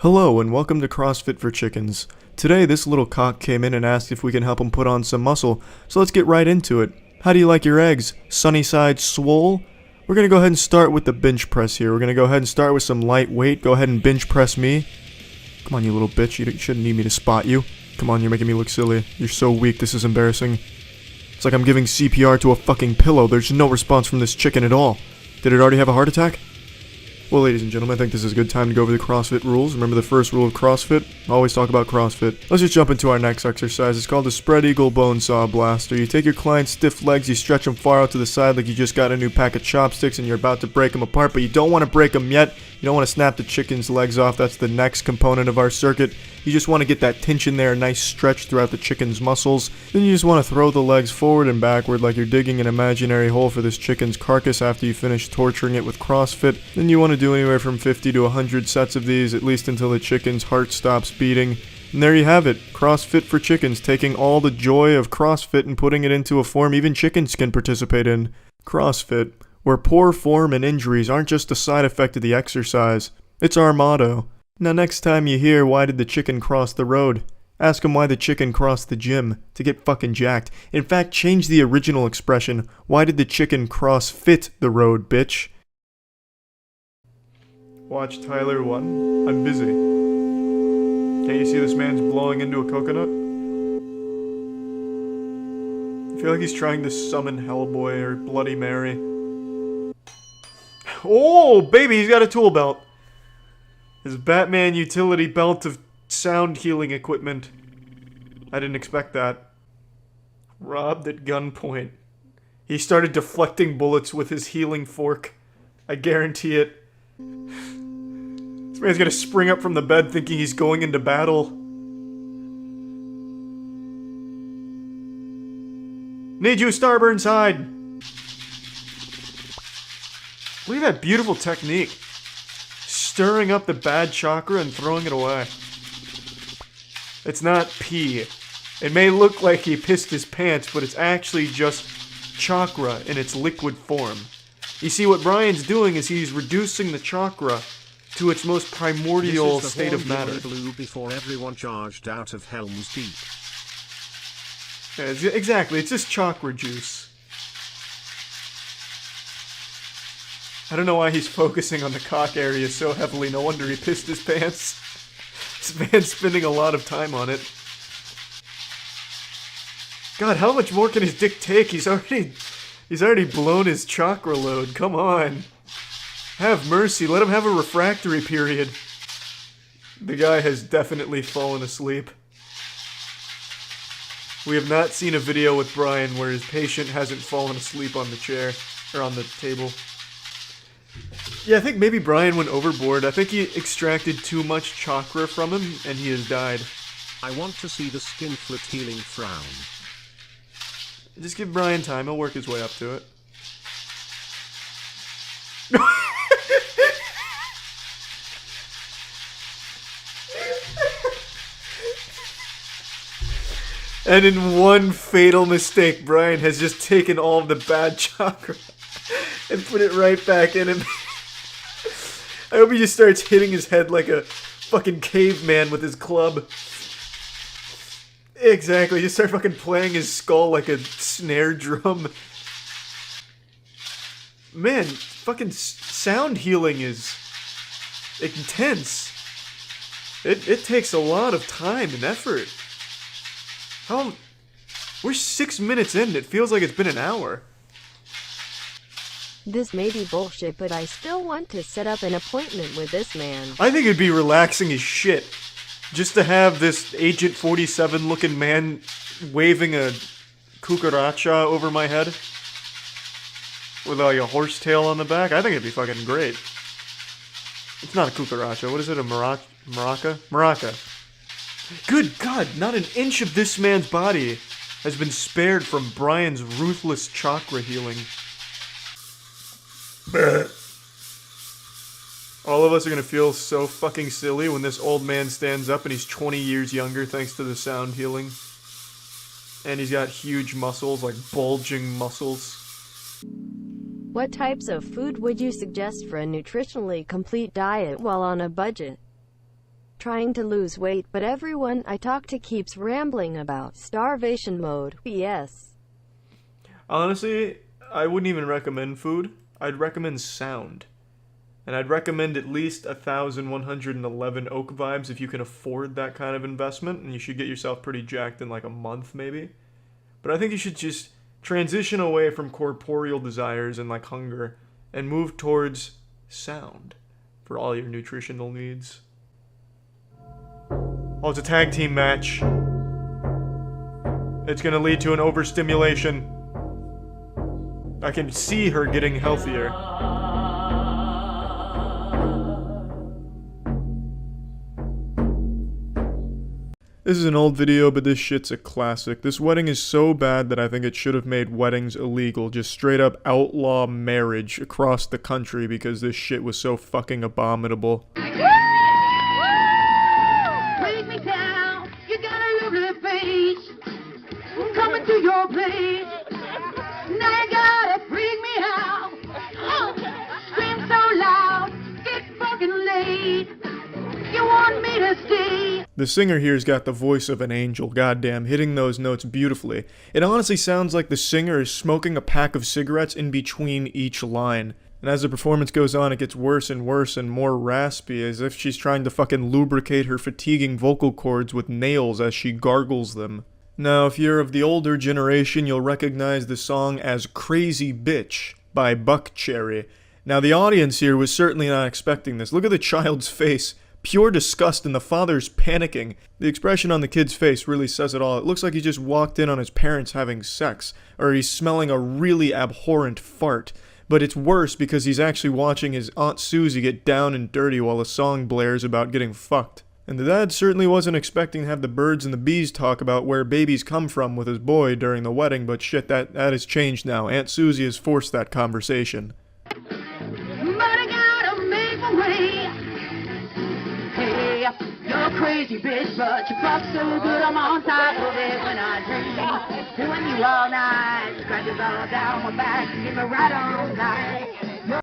Hello and welcome to CrossFit for Chickens. Today this little cock came in and asked if we can help him put on some muscle, so let's get right into it. How do you like your eggs? Sunny side swole? We're gonna go ahead and start with the bench press here. We're gonna go ahead and start with some light weight. Go ahead and bench press me. Come on, you little bitch, you shouldn't need me to spot you. Come on, you're making me look silly. You're so weak, this is embarrassing. It's like I'm giving CPR to a fucking pillow. There's no response from this chicken at all. Did it already have a heart attack? Well, ladies and gentlemen, I think this is a good time to go over the CrossFit rules. Remember the first rule of CrossFit? Always talk about CrossFit. Let's just jump into our next exercise. It's called the Spread Eagle Bone Saw Blaster. You take your client's stiff legs, you stretch them far out to the side like you just got a new pack of chopsticks and you're about to break them apart, but you don't want to break them yet. You don't want to snap the chicken's legs off. That's the next component of our circuit. You just want to get that tension there, a nice stretch throughout the chicken's muscles. Then you just want to throw the legs forward and backward like you're digging an imaginary hole for this chicken's carcass after you finish torturing it with CrossFit. Then you want to do anywhere from 50 to 100 sets of these, at least until the chicken's heart stops beating. And there you have it, CrossFit for Chickens, taking all the joy of CrossFit and putting it into a form even chickens can participate in. CrossFit, where poor form and injuries aren't just a side effect of the exercise. It's our motto. Now next time you hear why did the chicken cross the road, ask him why the chicken crossed the gym, to get fucking jacked. In fact, change the original expression, why did the chicken CrossFit the road, bitch? Watch Tyler 1. I'm busy. Can't you see this man's blowing into a coconut? I feel like he's trying to summon Hellboy or Bloody Mary. Oh, baby, he's got a tool belt. His Batman utility belt of sound healing equipment. I didn't expect that. Robbed at gunpoint. He started deflecting bullets with his healing fork. I guarantee it. This man's gonna spring up from the bed thinking he's going into battle. Need you, Starburn side! Look at that beautiful technique. Stirring up the bad chakra and throwing it away. It's not pee. It may look like he pissed his pants, but it's actually just chakra in its liquid form. You see, what Brian's doing is he's reducing the chakra to its most primordial state of matter. Blue before everyone charged out of Helm's Deep. Yeah, exactly, it's just chakra juice. I don't know why he's focusing on the cock area so heavily. No wonder he pissed his pants. This man's spending a lot of time on it. God, how much more can his dick take? He's already blown his chakra load. Come on. Have mercy. Let him have a refractory period. The guy has definitely fallen asleep. We have not seen a video with Brian where his patient hasn't fallen asleep on the chair, or on the table. Yeah, I think maybe Brian went overboard. I think he extracted too much chakra from him, and he has died. I want to see the skinflint healing frown. Just give Brian time, he'll work his way up to it. And in one fatal mistake, Brian has just taken all of the bad chakra and put it right back in him. I hope he just starts hitting his head like a fucking caveman with his club. Exactly, just start fucking playing his skull like a snare drum. Man, fucking sound healing is intense. It takes a lot of time and effort. We're 6 minutes in, it feels like it's been an hour. This may be bullshit, but I still want to set up an appointment with this man. I think it'd be relaxing as shit. Just to have this Agent 47 looking man waving a cucaracha over my head. With like a horsetail on the back. I think it'd be fucking great. It's not a cucaracha. What is it? A maraca? Maraca. Good God, not an inch of this man's body has been spared from Brian's ruthless chakra healing. All of us are gonna feel so fucking silly when this old man stands up and he's 20 years younger thanks to the sound healing. And he's got huge muscles, like bulging muscles. What types of food would you suggest for a nutritionally complete diet while on a budget? trying to lose weight, but everyone I talk to keeps rambling about starvation mode. Yes. Honestly, I wouldn't even recommend food. I'd recommend sound. And I'd recommend at least 1,111 Oak Vibes if you can afford that kind of investment, and you should get yourself pretty jacked in like a month maybe. But I think you should just transition away from corporeal desires and like hunger and move towards sound for all your nutritional needs. Oh, it's a tag team match. It's gonna lead to an overstimulation. I can see her getting healthier. This is an old video, but this shit's a classic. This wedding is so bad that I think it should have made weddings illegal. Just straight up outlaw marriage across the country because this shit was so fucking abominable. Break me down, you got a lovely face. Coming to your place. Now you gotta freak me out. Scream so loud, get fucking late. You want me to stay. The singer here's got the voice of an angel, goddamn, hitting those notes beautifully. It honestly sounds like the singer is smoking a pack of cigarettes in between each line. And as the performance goes on, it gets worse and worse and more raspy, as if she's trying to fucking lubricate her fatiguing vocal cords with nails as she gargles them. Now, if you're of the older generation, you'll recognize the song as Crazy Bitch by Buckcherry. Now, the audience here was certainly not expecting this. Look at the child's face. Pure disgust, and the father's panicking. The expression on the kid's face really says it all. It looks like he just walked in on his parents having sex, or he's smelling a really abhorrent fart. But it's worse because he's actually watching his Aunt Susie get down and dirty while a song blares about getting fucked. And the dad certainly wasn't expecting to have the birds and the bees talk about where babies come from with his boy during the wedding, but shit, that has changed now. Aunt Susie has forced that conversation. But I gotta make my way. Hey, you're a crazy bitch, but you fuck so good I'm on top of it when I dream. Doing you all night, scratches all down my back, give me right all night.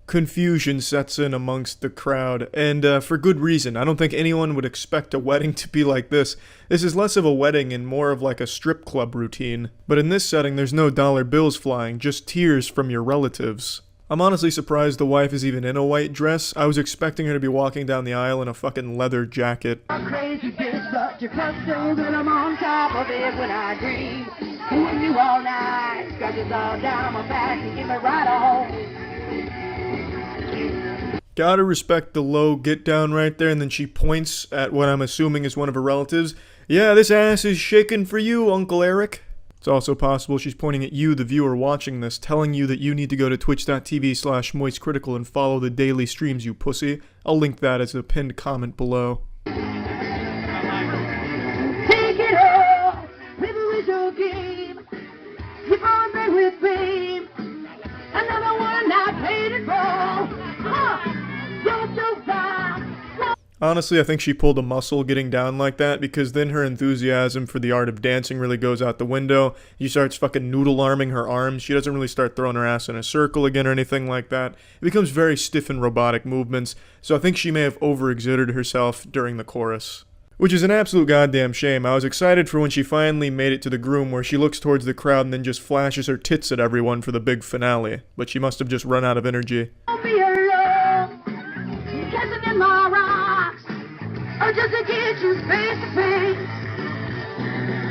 Confusion sets in amongst the crowd, and for good reason. I don't think anyone would expect a wedding to be like this. This is less of a wedding and more of like a strip club routine. But in this setting, there's no dollar bills flying, just tears from your relatives. I'm honestly surprised the wife is even in a white dress. I was expecting her to be walking down the aisle in a fucking leather jacket. I'm crazy bitch, but you fuck so good I'm on top of it when I dream. Doing you all night, scratches all down my back and give me right on. Gotta respect the low get down right there, and then she points at what I'm assuming is one of her relatives. Yeah, this ass is shaking for you, Uncle Eric. It's also possible she's pointing at you, the viewer watching this, telling you that you need to go to twitch.tv/moistcritical and follow the daily streams, you pussy. I'll link that as a pinned comment below. Take it all, river is your game. Keep on there with fame. Another one I paid it for. You're so fine. Honestly, I think she pulled a muscle getting down like that, because then her enthusiasm for the art of dancing really goes out the window. She starts fucking noodle arming her arms. She doesn't really start throwing her ass in a circle again or anything like that. It becomes very stiff and robotic movements, so I think she may have overexerted herself during the chorus. Which is an absolute goddamn shame. I was excited for when she finally made it to the groom, where she looks towards the crowd and then just flashes her tits at everyone for the big finale. But she must have just run out of energy. Don't be alone, kissing in my rocks, or just to get you face to face.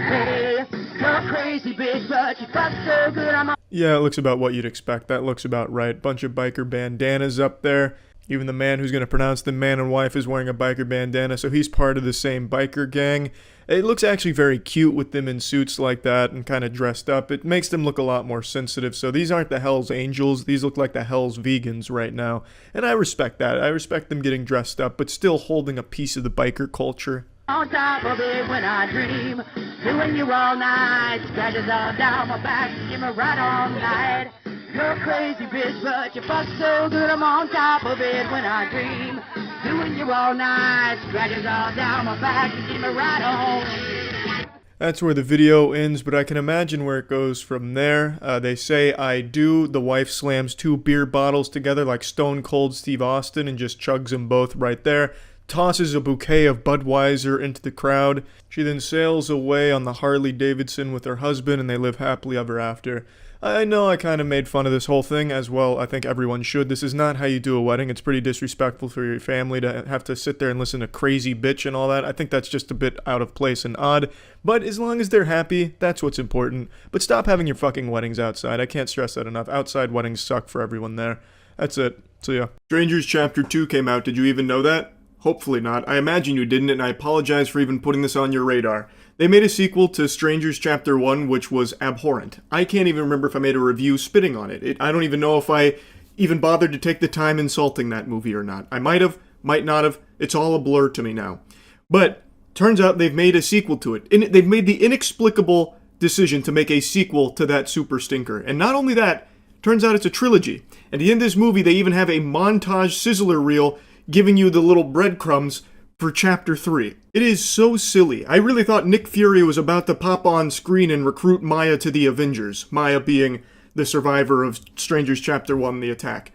Hey, you're a crazy bitch, but you fuck so good I'm on. Yeah, it looks about what you'd expect. That looks about right. Bunch of biker bandanas up there. Even the man who's going to pronounce them man and wife is wearing a biker bandana, so he's part of the same biker gang. It looks actually very cute with them in suits like that and kind of dressed up. It makes them look a lot more sensitive, so these aren't the Hell's Angels. These look like the Hell's Vegans right now. And I respect that. I respect them getting dressed up, but still holding a piece of the biker culture. On top of it when I dream, doing you all night, scratches all down my back, give me right all night. You're a crazy bitch, but you fuck so good I'm on top of it when I dream, doing you all night, scratches all down my back, give me right on. That's where the video ends, but I can imagine where it goes from there. They say I do. The wife slams 2 beer bottles together like Stone Cold Steve Austin and just chugs them both right there. tosses a bouquet of Budweiser into the crowd. She then sails away on the Harley Davidson with her husband, and they live happily ever after. I know I kind of made fun of this whole thing, as well I think everyone should. This is not how you do a wedding. It's pretty disrespectful for your family to have to sit there and listen to crazy bitch and all that. I think that's just a bit out of place and odd. But as long as they're happy, that's what's important. But stop having your fucking weddings outside. I can't stress that enough. Outside weddings suck for everyone there. That's it. So yeah. Strangers Chapter 2 came out. Did you even know that? Hopefully not. I imagine you didn't, and I apologize for even putting this on your radar. They made a sequel to Strangers Chapter 1, which was abhorrent. I can't even remember if I made a review spitting on it. I don't even know if I even bothered to take the time insulting that movie or not. I might have, might not have. It's all a blur to me now. But turns out they've made a sequel to it. And they've made the inexplicable decision to make a sequel to that super stinker. And not only that, turns out it's a trilogy. At the end of this movie, they even have a montage sizzler reel giving you the little breadcrumbs for Chapter 3. It is so silly. I really thought Nick Fury was about to pop on screen and recruit Maya to the Avengers. Maya being the survivor of Strangers Chapter 1, The Attack.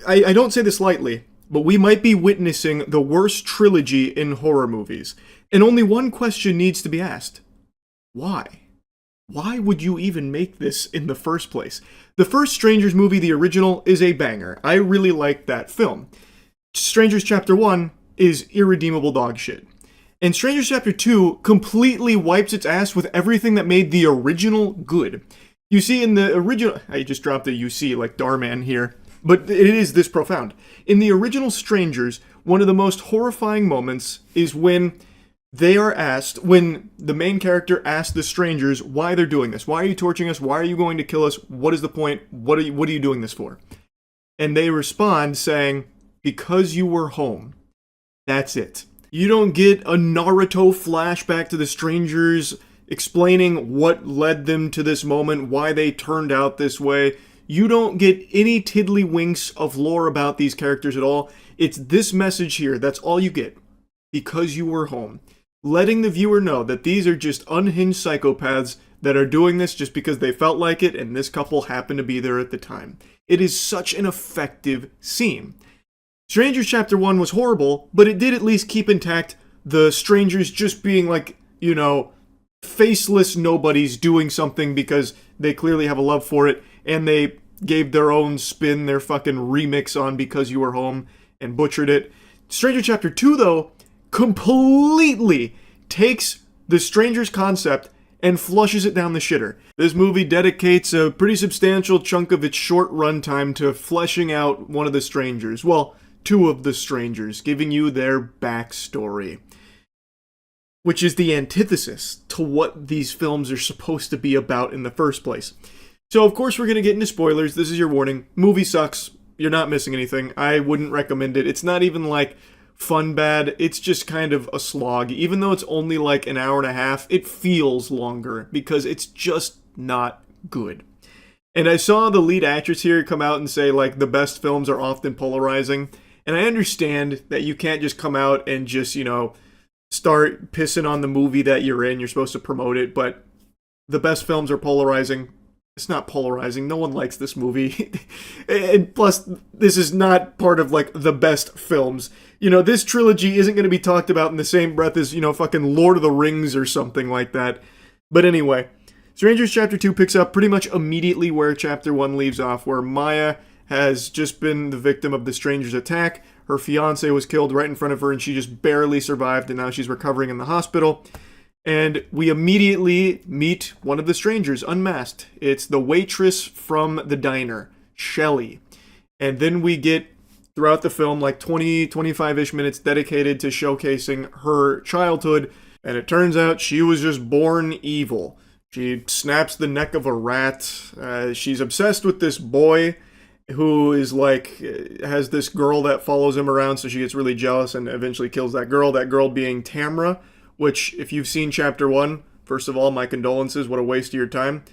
I don't say this lightly, but we might be witnessing the worst trilogy in horror movies. And only one question needs to be asked. Why? Why would you even make this in the first place? The first Strangers movie, the original, is a banger. I really liked that film. Strangers Chapter 1 is irredeemable dog shit. And Strangers Chapter 2 completely wipes its ass with everything that made the original good. You see, in the original... I just dropped a UC like Darman here. But it is this profound. In the original Strangers, one of the most horrifying moments is when they are asked, when the main character asks the strangers why they're doing this. Why are you torturing us? Why are you going to kill us? What is the point? What are you doing this for? And they respond saying, because you were home. That's it. You don't get a Naruto flashback to the strangers explaining what led them to this moment, why they turned out this way. You don't get any tiddlywinks of lore about these characters at all. It's this message here. That's all you get. Because you were home. Letting the viewer know that these are just unhinged psychopaths that are doing this just because they felt like it, and this couple happened to be there at the time. It is such an effective scene. Strangers Chapter 1 was horrible, but it did at least keep intact the strangers just being like, you know, faceless nobodies doing something because they clearly have a love for it, and they gave their own spin, their fucking remix on Because You Were Home, and butchered it. Stranger Chapter 2, though, completely takes the strangers concept and flushes it down the shitter. This movie dedicates a pretty substantial chunk of its short runtime to fleshing out one of the strangers. Well, two of the strangers, giving you their backstory. Which is the antithesis to what these films are supposed to be about in the first place. So, of course, we're going to get into spoilers. This is your warning. Movie sucks. You're not missing anything. I wouldn't recommend it. It's not even like fun bad. It's just kind of a slog. Even though it's only like an hour and a half, it feels longer because it's just not good. And I saw the lead actress here come out and say, like, the best films are often polarizing. And I understand that you can't just come out and just, you know, start pissing on the movie that you're in. You're supposed to promote it, but the best films are polarizing. It's not polarizing. No one likes this movie. And plus, this is not part of, like, the best films. You know, this trilogy isn't going to be talked about in the same breath as, you know, fucking Lord of the Rings or something like that. But anyway, Strangers Chapter 2 picks up pretty much immediately where Chapter 1 leaves off, where Maya has just been the victim of the stranger's attack. Her fiancé was killed right in front of her, and she just barely survived, and now she's recovering in the hospital. And we immediately meet one of the strangers, unmasked. It's the waitress from the diner, Shelly. And then we get, throughout the film, like 20, 25-ish minutes dedicated to showcasing her childhood. And it turns out she was just born evil. She snaps the neck of a rat. She's obsessed with this boy who is like, has this girl that follows him around, so she gets really jealous and eventually kills that girl being Tamra, which, if you've seen Chapter 1, first of all, my condolences, what a waste of your time.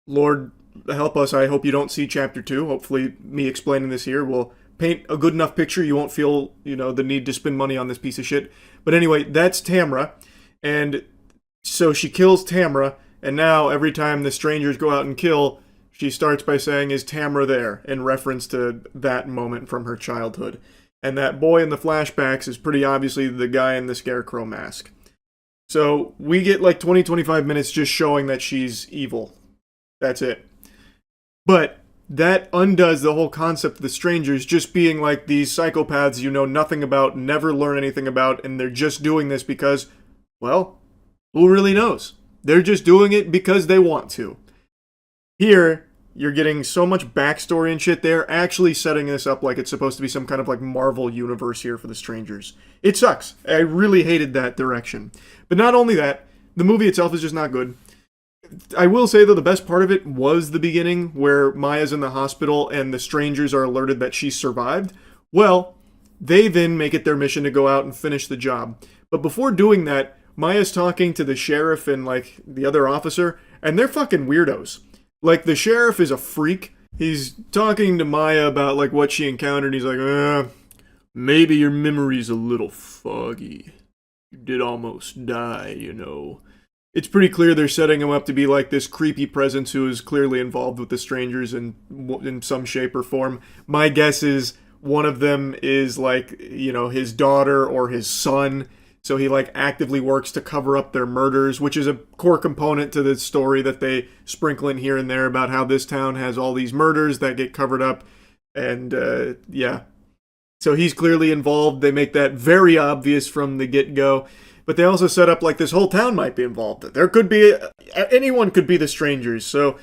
Lord help us, I hope you don't see Chapter 2. Hopefully me explaining this here will paint a good enough picture you won't feel, you know, the need to spend money on this piece of shit. But anyway, that's Tamra, and so she kills Tamra, and now every time the strangers go out and kill, she starts by saying, "Is Tamra there?" in reference to that moment from her childhood. And that boy in the flashbacks is pretty obviously the guy in the scarecrow mask. So we get like 20-25 minutes just showing that she's evil. That's it. But that undoes the whole concept of the strangers just being like these psychopaths you know nothing about, never learn anything about, and they're just doing this because, well, who really knows? They're just doing it because they want to. Here, you're getting so much backstory and shit. They're actually setting this up like it's supposed to be some kind of like Marvel universe here for the strangers. It sucks. I really hated that direction. But not only that, the movie itself is just not good. I will say, though, the best part of it was the beginning where Maya's in the hospital and the strangers are alerted that she survived. Well, they then make it their mission to go out and finish the job. But before doing that, Maya's talking to the sheriff and, like, the other officer, and they're fucking weirdos. Like, the sheriff is a freak. He's talking to Maya about, like, what she encountered. He's like, maybe your memory's a little foggy. You did almost die, you know. It's pretty clear they're setting him up to be like this creepy presence who is clearly involved with the strangers in some shape or form. My guess is one of them is like, you know, his daughter or his son. So he like actively works to cover up their murders, which is a core component to the story that they sprinkle in here and there about how this town has all these murders that get covered up. And yeah. So he's clearly involved. They make that very obvious from the get-go. But they also set up like this whole town might be involved. There could be, anyone could be the strangers. So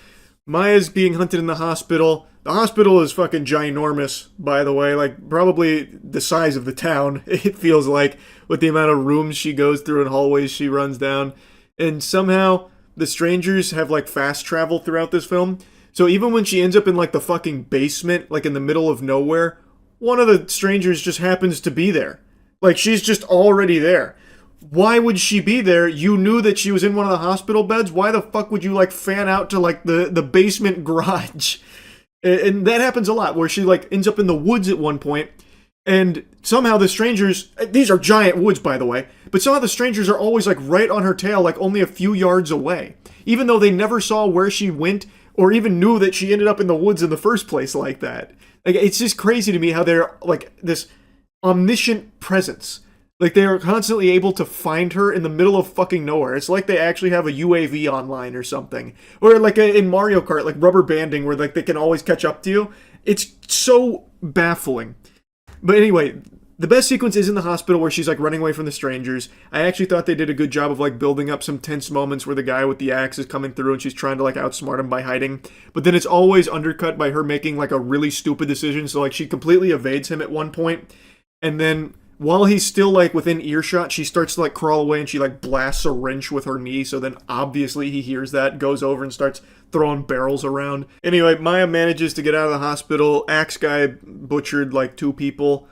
Maya's being hunted in the hospital. The hospital is fucking ginormous, by the way. Like probably the size of the town, it feels like, with the amount of rooms she goes through and hallways she runs down. And somehow the strangers have like fast travel throughout this film. So even when she ends up in like the fucking basement, like in the middle of nowhere, one of the strangers just happens to be there. Like she's just already there. Why would she be there? You knew that she was in one of the hospital beds. Why the fuck would you like fan out to like the basement garage? And that happens a lot where she like ends up in the woods at one point, and somehow the strangers, these are giant woods by the way, but somehow the strangers are always like right on her tail, like only a few yards away, even though they never saw where she went or even knew that she ended up in the woods in the first place like that. Like it's just crazy to me how they're like this omniscient presence. Like, they are constantly able to find her in the middle of fucking nowhere. It's like they actually have a UAV online or something. Or like in Mario Kart, like rubber banding, where like they can always catch up to you. It's so baffling. But anyway, the best sequence is in the hospital where she's like running away from the strangers. I actually thought they did a good job of like building up some tense moments where the guy with the axe is coming through and she's trying to like outsmart him by hiding. But then it's always undercut by her making like a really stupid decision. So like she completely evades him at one point, and then while he's still, like, within earshot, she starts to, like, crawl away and she, like, blasts a wrench with her knee. So then, obviously, he hears that, goes over and starts throwing barrels around. Anyway, Maya manages to get out of the hospital. Axe guy butchered, like, 2 people.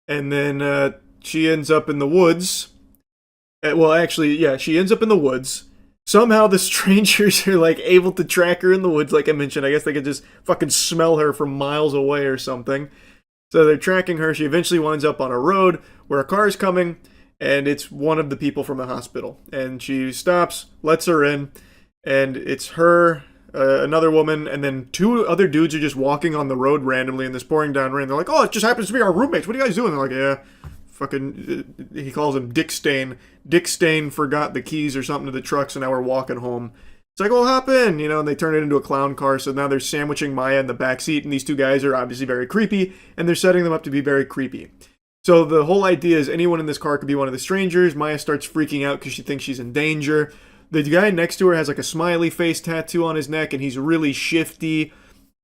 And then she ends up in the woods. Well, actually, yeah, she ends up in the woods. Somehow the strangers are, like, able to track her in the woods, like I mentioned. I guess they could just fucking smell her from miles away or something. So they're tracking her. She eventually winds up on a road where a car is coming, and it's one of the people from the hospital. And she stops, lets her in, and it's her, another woman, and then 2 other dudes are just walking on the road randomly in this pouring down rain. They're like, oh, it just happens to be our roommates. What are you guys doing? They're like, yeah, fucking, he calls him Dick Stain. Dick Stain forgot the keys or something to the truck, so now we're walking home. It's like, well, hop in, you know, and they turn it into a clown car, so now they're sandwiching Maya in the backseat, and these 2 guys are obviously very creepy, and they're setting them up to be very creepy. So the whole idea is anyone in this car could be one of the strangers. Maya starts freaking out because she thinks she's in danger. The guy next to her has like a smiley face tattoo on his neck, and he's really shifty.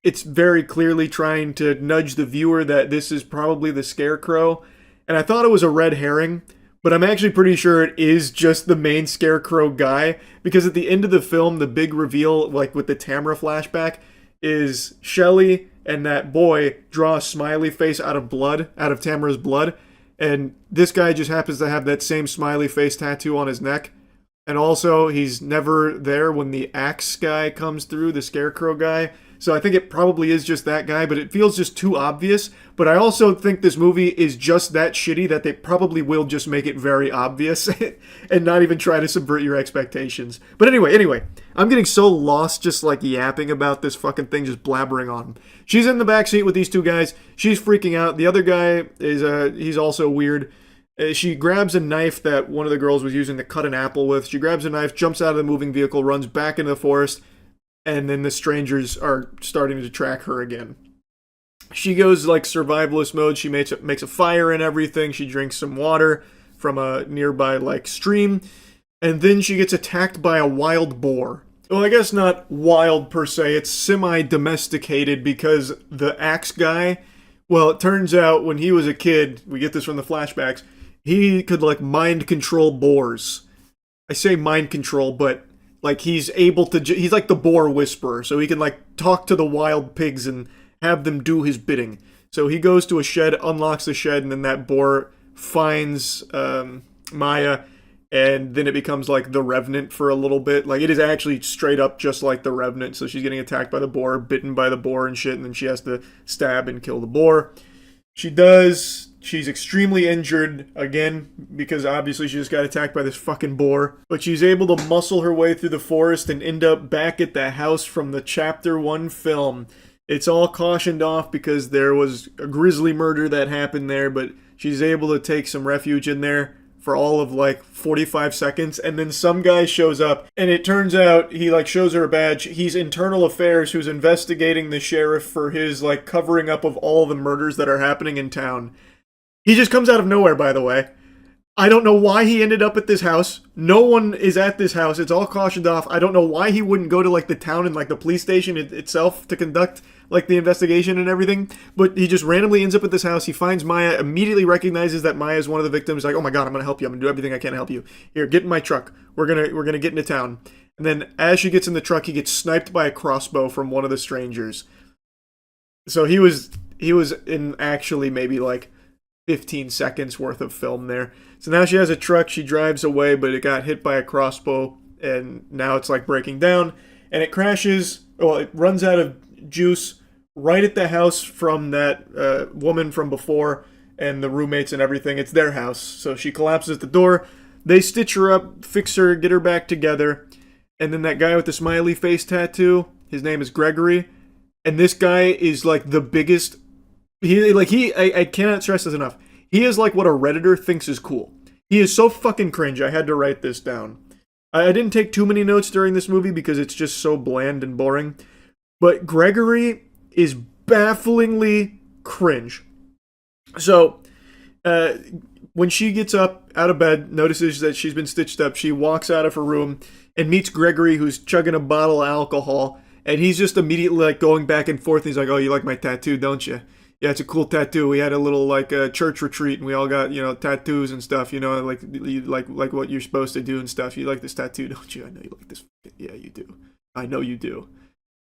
It's very clearly trying to nudge the viewer that this is probably the Scarecrow, and I thought it was a red herring, but I'm actually pretty sure it is just the main Scarecrow guy, because at the end of the film, the big reveal, like with the Tamara flashback, is Shelley and that boy draw a smiley face out of blood, out of Tamara's blood, and this guy just happens to have that same smiley face tattoo on his neck. And also, he's never there when the axe guy comes through, the Scarecrow guy. So I think it probably is just that guy, but it feels just too obvious. But I also think this movie is just that shitty that they probably will just make it very obvious and not even try to subvert your expectations. But anyway, I'm getting so lost just like yapping about this fucking thing, just blabbering on. She's in the backseat with these two guys. She's freaking out. The other guy is, he's also weird. She grabs a knife that one of the girls was using to cut an apple with. She grabs a knife, jumps out of the moving vehicle, runs back into the forest, and then the strangers are starting to track her again. She goes like survivalist mode. She makes a fire and everything. She drinks some water from a nearby like stream, and then she gets attacked by a wild boar. Well, I guess not wild per se. It's semi-domesticated because the axe guy, well, it turns out when he was a kid, we get this from the flashbacks, he could like mind control boars. I say mind control, but like he's able to, he's like the boar whisperer, so he can like talk to the wild pigs and have them do his bidding. So he goes to a shed, unlocks the shed, and then that boar finds Maya, and then it becomes like the Revenant for a little bit. Like it is actually straight up just like the Revenant. So she's getting attacked by the boar, bitten by the boar and shit, and then she has to stab and kill the boar. She does. She's extremely injured, again, because obviously she just got attacked by this fucking boar. But she's able to muscle her way through the forest and end up back at the house from the Chapter 1 film. It's all cautioned off because there was a grisly murder that happened there, but she's able to take some refuge in there for all of like 45 seconds, and then some guy shows up, and it turns out he like shows her a badge. He's Internal Affairs, who's investigating the sheriff for his like covering up of all the murders that are happening in town. He just comes out of nowhere, by the way. I don't know why he ended up at this house. No one is at this house. It's all cautioned off. I don't know why he wouldn't go to like the town and like the police station itself to conduct like the investigation and everything. But he just randomly ends up at this house. He finds Maya, immediately recognizes that Maya is one of the victims. Like, oh my god, I'm gonna help you. I'm gonna do everything I can to help you. Here, get in my truck. We're gonna get into town. And then as she gets in the truck, he gets sniped by a crossbow from one of the strangers. So he was in actually maybe like 15 seconds worth of film there. So now she has a truck, she drives away, but it got hit by a crossbow, and now it's like breaking down, and it crashes, well, it runs out of juice right at the house from that woman from before, and the roommates and everything. It's their house. So she collapses at the door, they stitch her up, fix her, get her back together, and then that guy with the smiley face tattoo, his name is Gregory, and this guy is like the biggest. I cannot stress this enough. He is like what a Redditor thinks is cool. He is so fucking cringe. I had to write this down. I didn't take too many notes during this movie because it's just so bland and boring. But Gregory is bafflingly cringe. So, when she gets up out of bed, notices that she's been stitched up, she walks out of her room and meets Gregory, who's chugging a bottle of alcohol. And he's just immediately like going back and forth. He's like, oh, you like my tattoo, don't you? Yeah, it's a cool tattoo. We had a little like church retreat, and we all got tattoos and stuff. Like you like what you're supposed to do and stuff. You like this tattoo, don't you? I know you like this. Yeah, you do. I know you do.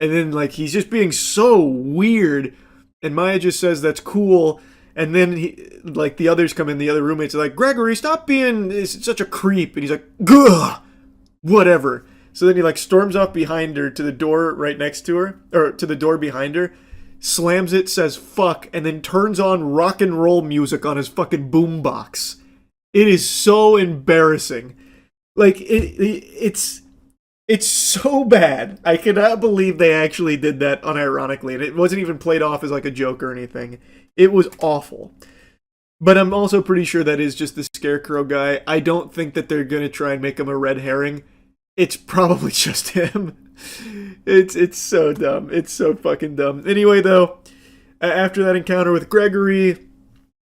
And then like he's just being so weird, and Maya just says that's cool. And then the others come in. The other roommates are like, Gregory, stop being such a creep. And he's like, gah, whatever. So then he like storms off behind her to the door right next to her, or to the door behind her. Slams it, says fuck, and then turns on rock and roll music on his fucking boombox. It is so embarrassing. Like, it's so bad. I cannot believe they actually did that unironically, and it wasn't even played off as like a joke or anything. It was awful. But I'm also pretty sure that is just the Scarecrow guy. I don't think that they're gonna try and make him a red herring. It's probably just him. It's so dumb. It's so fucking dumb. Anyway, though, after that encounter with Gregory,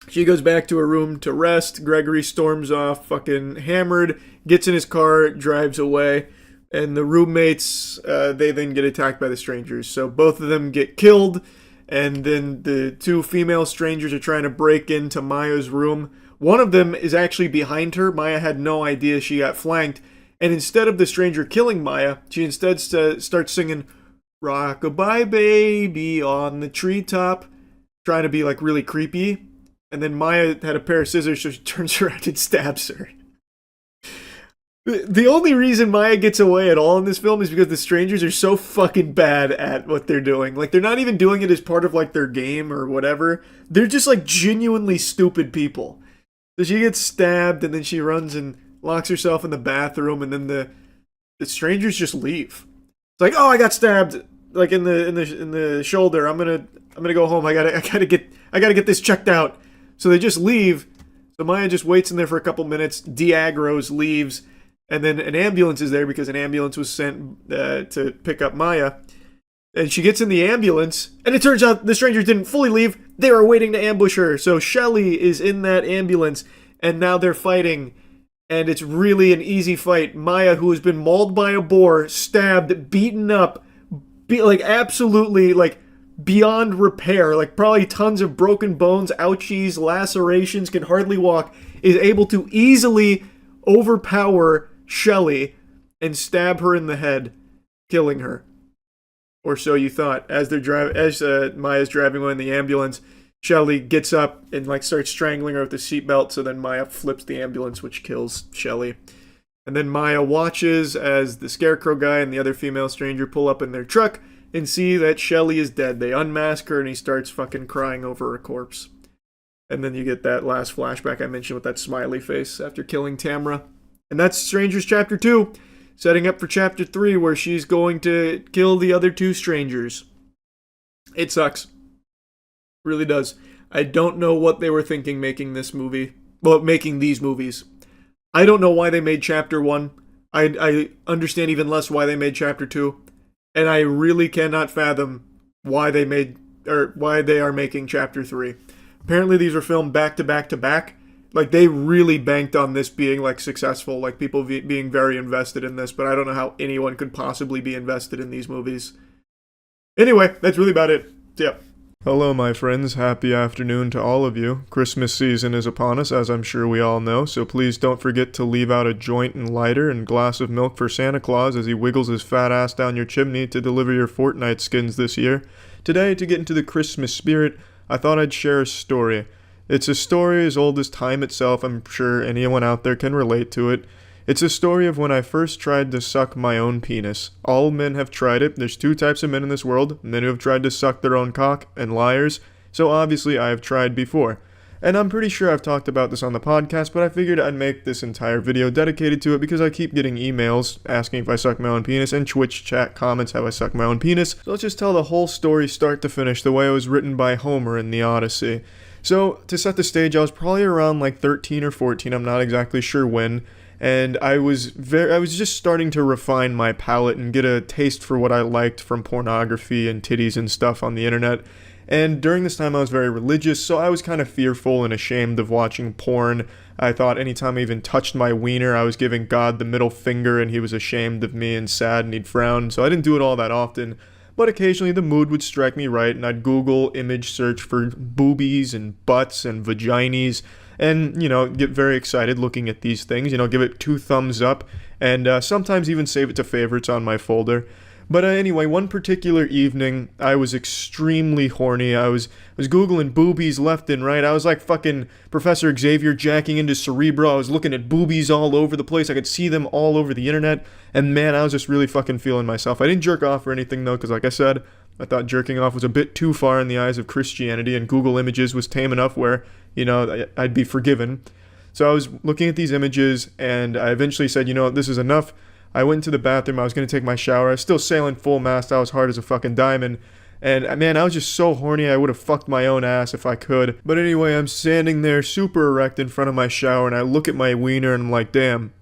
she goes back to her room to rest. Gregory storms off, fucking hammered, gets in his car, drives away, and the roommates, they then get attacked by the strangers. So both of them get killed, and then the two female strangers are trying to break into Maya's room. One of them is actually behind her. Maya had no idea she got flanked. And instead of the stranger killing Maya, she instead starts singing "Rock-a-bye baby on the treetop," trying to be like really creepy. And then Maya had a pair of scissors, so she turns around and stabs her. The only reason Maya gets away at all in this film is because the strangers are so fucking bad at what they're doing. Like, they're not even doing it as part of, like, their game or whatever. They're just, like, genuinely stupid people. So she gets stabbed, and then she runs and locks herself in the bathroom, and then the strangers just leave. It's like, oh, I got stabbed, like, in the shoulder. I'm gonna go home. I gotta get this checked out. So they just leave. So Maya just waits in there for a couple minutes. Diagros leaves. And then an ambulance is there because an ambulance was sent to pick up Maya. And she gets in the ambulance, and it turns out the strangers didn't fully leave. They were waiting to ambush her. So Shelly is in that ambulance, and now they're fighting. And it's really an easy fight. Maya, who has been mauled by a boar, stabbed, beaten up, like absolutely like beyond repair, like probably tons of broken bones, ouchies, lacerations, can hardly walk, is able to easily overpower Shelly and stab her in the head, killing her. Or so you thought. As Maya's driving away in the ambulance, Shelly gets up and like starts strangling her with the seatbelt, so then Maya flips the ambulance, which kills Shelly. And then Maya watches as the scarecrow guy and the other female stranger pull up in their truck and see that Shelly is dead. They unmask her and he starts fucking crying over her corpse. And then you get that last flashback I mentioned with that smiley face after killing Tamra. And that's Strangers Chapter 2, setting up for Chapter 3, where she's going to kill the other two strangers. It sucks. Really does. I don't know what they were thinking making this movie. Well, making these movies. I don't know why they made Chapter 1. I understand even less why they made Chapter 2. And I really cannot fathom why they are making Chapter 3. Apparently these were filmed back to back to back. Like, they really banked on this being, like, successful. Like, people being very invested in this. But I don't know how anyone could possibly be invested in these movies. Anyway, that's really about it. Yep. Hello, my friends. Happy afternoon to all of you. Christmas season is upon us, as I'm sure we all know. So please don't forget to leave out a joint and lighter and glass of milk for Santa Claus as he wiggles his fat ass down your chimney to deliver your Fortnite skins this year. Today, to get into the Christmas spirit, I thought I'd share a story. It's a story as old as time itself. I'm sure anyone out there can relate to it. It's a story of when I first tried to suck my own penis. All men have tried it. There's two types of men in this world. Men who have tried to suck their own cock, and liars. So obviously I have tried before. And I'm pretty sure I've talked about this on the podcast, but I figured I'd make this entire video dedicated to it because I keep getting emails asking if I suck my own penis, and Twitch chat comments how I suck my own penis. So let's just tell the whole story start to finish the way it was written by Homer in the Odyssey. So, to set the stage, I was probably around like 13 or 14, I'm not exactly sure when, and I was just starting to refine my palate and get a taste for what I liked from pornography and titties and stuff on the internet. And during this time I was very religious, so I was kind of fearful and ashamed of watching porn. I thought anytime I even touched my wiener, I was giving God the middle finger and he was ashamed of me and sad and he'd frown, so I didn't do it all that often. But occasionally the mood would strike me right, and I'd Google image search for boobies and butts and vaginis, and, you know, get very excited looking at these things, you know, give it 2 thumbs up, and sometimes even save it to favorites on my folder. But anyway, one particular evening, I was extremely horny. I was Googling boobies left and right. I was like fucking Professor Xavier jacking into Cerebro. I was looking at boobies all over the place. I could see them all over the internet. And man, I was just really fucking feeling myself. I didn't jerk off or anything though, because like I said, I thought jerking off was a bit too far in the eyes of Christianity, and Google Images was tame enough where, you know, I'd be forgiven. So I was looking at these images, and I eventually said, you know what, this is enough. I went into the bathroom, I was going to take my shower, I was still sailing full mast, I was hard as a fucking diamond, and man, I was just so horny, I would have fucked my own ass if I could. But anyway, I'm standing there super erect in front of my shower, and I look at my wiener, and I'm like, damn,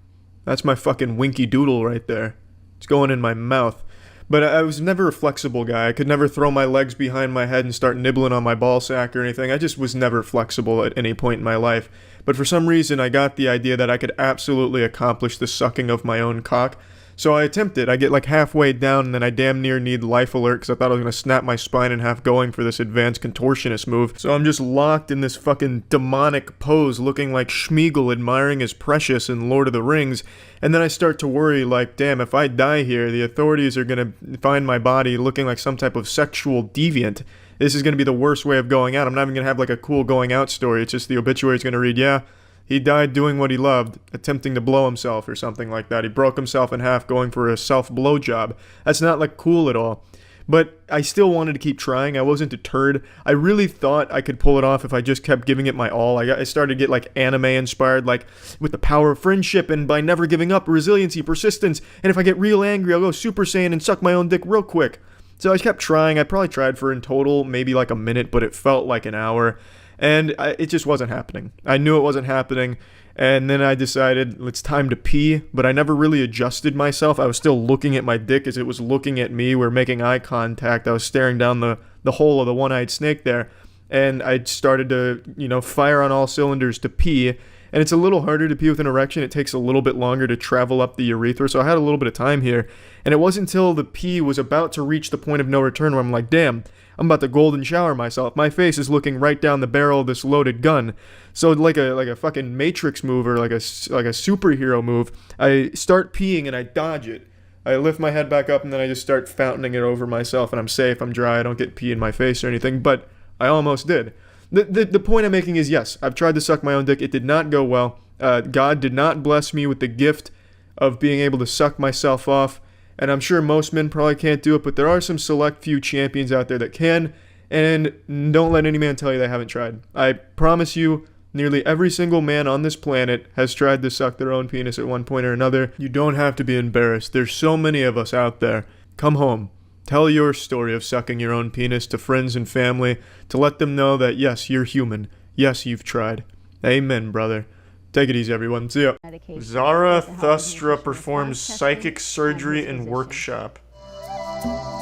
that's my fucking winky doodle right there. It's going in my mouth. But I was never a flexible guy. I could never throw my legs behind my head and start nibbling on my ball sack or anything. I just was never flexible at any point in my life. But for some reason, I got the idea that I could absolutely accomplish the sucking of my own cock. So I attempted. I get like halfway down, and then I damn near need life alert because I thought I was going to snap my spine in half going for this advanced contortionist move. So I'm just locked in this fucking demonic pose looking like Schmeagol admiring his precious in Lord of the Rings. And then I start to worry like, damn, if I die here, the authorities are going to find my body looking like some type of sexual deviant. This is going to be the worst way of going out. I'm not even going to have like a cool going out story. It's just the obituary is going to read, yeah, He died doing what he loved, attempting to blow himself or something like that. He broke himself in half going for a self-blow job. That's not, like, cool at all. But I still wanted to keep trying. I wasn't deterred. I really thought I could pull it off if I just kept giving it my all. I started to get like anime inspired, like with the power of friendship and by never giving up, resiliency, persistence. And if I get real angry, I'll go Super Saiyan and suck my own dick real quick. So I kept trying. I probably tried for in total maybe like a minute, but it felt like an hour. And it just wasn't happening. I knew it wasn't happening. And then I decided it's time to pee, but I never really adjusted myself. I was still looking at my dick as it was looking at me. We're making eye contact. I was staring down the hole of the one-eyed snake there. And I started to, fire on all cylinders to pee. And it's a little harder to pee with an erection. It takes a little bit longer to travel up the urethra. So I had a little bit of time here. And it wasn't until the pee was about to reach the point of no return where I'm like, damn, I'm about to golden shower myself. My face is looking right down the barrel of this loaded gun. So like a fucking Matrix move or like a superhero move, I start peeing and I dodge it. I lift my head back up and then I just start fountaining it over myself and I'm safe, I'm dry, I don't get pee in my face or anything, but I almost did. The point I'm making is, yes, I've tried to suck my own dick. It did not go well. God did not bless me with the gift of being able to suck myself off. And I'm sure most men probably can't do it, but there are some select few champions out there that can. And don't let any man tell you they haven't tried. I promise you, nearly every single man on this planet has tried to suck their own penis at one point or another. You don't have to be embarrassed. There's so many of us out there. Come home. Tell your story of sucking your own penis to friends and family to let them know that, yes, you're human. Yes, you've tried. Amen, brother. Take it easy, everyone. See ya. Zarathustra performs psychic surgery in workshop.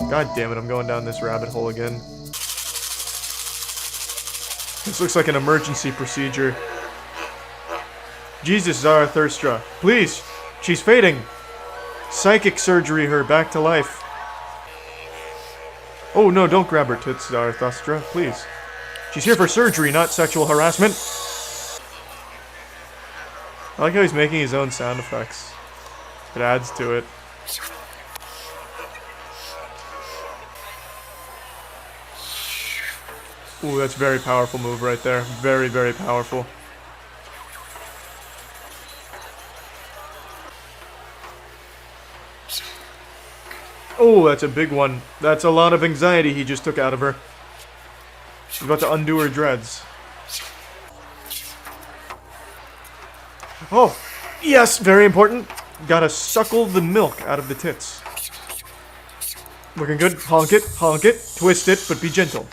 God damn it, I'm going down this rabbit hole again. This looks like an emergency procedure. Jesus, Zarathustra. Please! She's fading! Psychic surgery her back to life. Oh no, don't grab her tits, Zarathustra. Please. She's here for surgery, not sexual harassment. I like how he's making his own sound effects. It adds to it. Ooh, that's a very powerful move right there. Very, very powerful. Oh, that's a big one. That's a lot of anxiety he just took out of her. She's about to undo her dreads. Oh, yes, very important. Gotta suckle the milk out of the tits. Looking good. Honk it, twist it, but be gentle.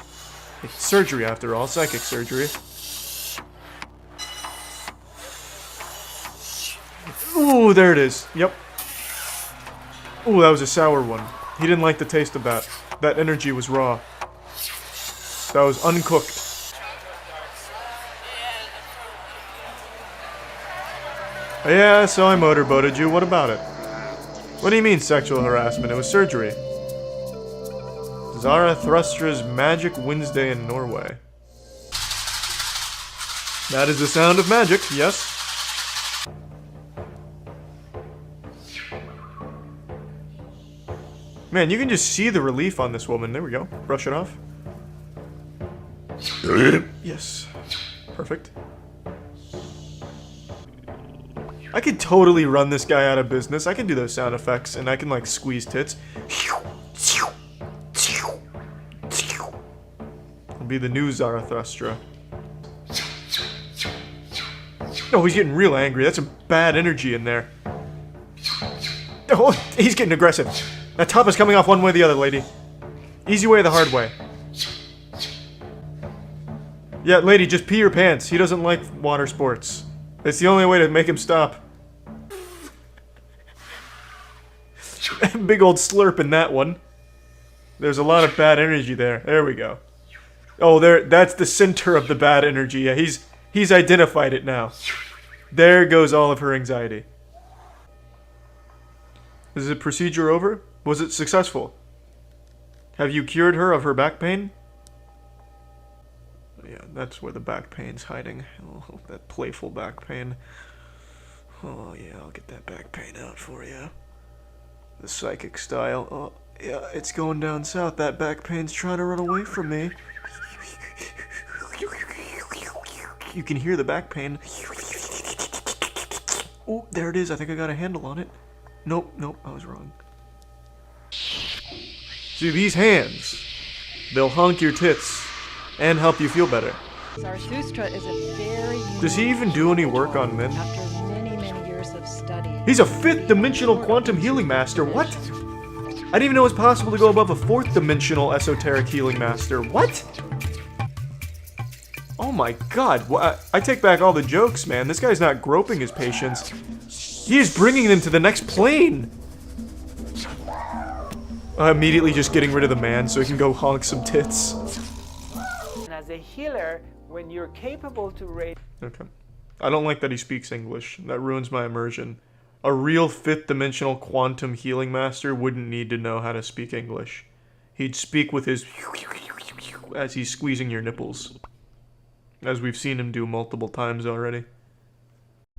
It's surgery after all, psychic surgery. Ooh, there it is. Yep. Ooh, that was a sour one. He didn't like the taste of that. That energy was raw. That was uncooked. Yeah, so I motorboated you. What about it? What do you mean sexual harassment? It was surgery. Zarathustra's Magic Wednesday in Norway. That is the sound of magic, yes. Man, you can just see the relief on this woman. There we go. Brush it off. Yes. Perfect. I could totally run this guy out of business. I can do those sound effects, and I can, like, squeeze tits. I'll be the new Zarathustra. Oh, he's getting real angry. That's some bad energy in there. Oh, he's getting aggressive. That top is coming off one way or the other, lady. Easy way or the hard way. Yeah, lady, just pee your pants. He doesn't like water sports. It's the only way to make him stop. Big old slurp in that one. There's a lot of bad energy there. There we go. Oh, that's the center of the bad energy. Yeah, he's identified it now. There goes all of her anxiety. Is the procedure over? Was it successful? Have you cured her of her back pain? Yeah, that's where the back pain's hiding. Oh, that playful back pain. Oh yeah, I'll get that back pain out for you. The psychic style. Oh yeah, it's going down south. That back pain's trying to run away from me. You can hear the back pain. Oh, there it is. I think I got a handle on it. Nope, I was wrong. See, these hands, they'll honk your tits and help you feel better. Zarathustra is a very Does he even do any work on men? After many years of study. He's a 5th dimensional quantum healing master. What? I didn't even know it was possible to go above a 4th dimensional esoteric healing master. What? Oh my god. I take back all the jokes, man. This guy's not groping his patients. He is bringing them to the next plane. Immediately just getting rid of the man so he can go honk some tits. And as a healer, when you're capable to raise... Okay. I don't like that he speaks English. That ruins my immersion. A real 5th dimensional quantum healing master wouldn't need to know how to speak English. He'd speak with his as he's squeezing your nipples. As we've seen him do multiple times already.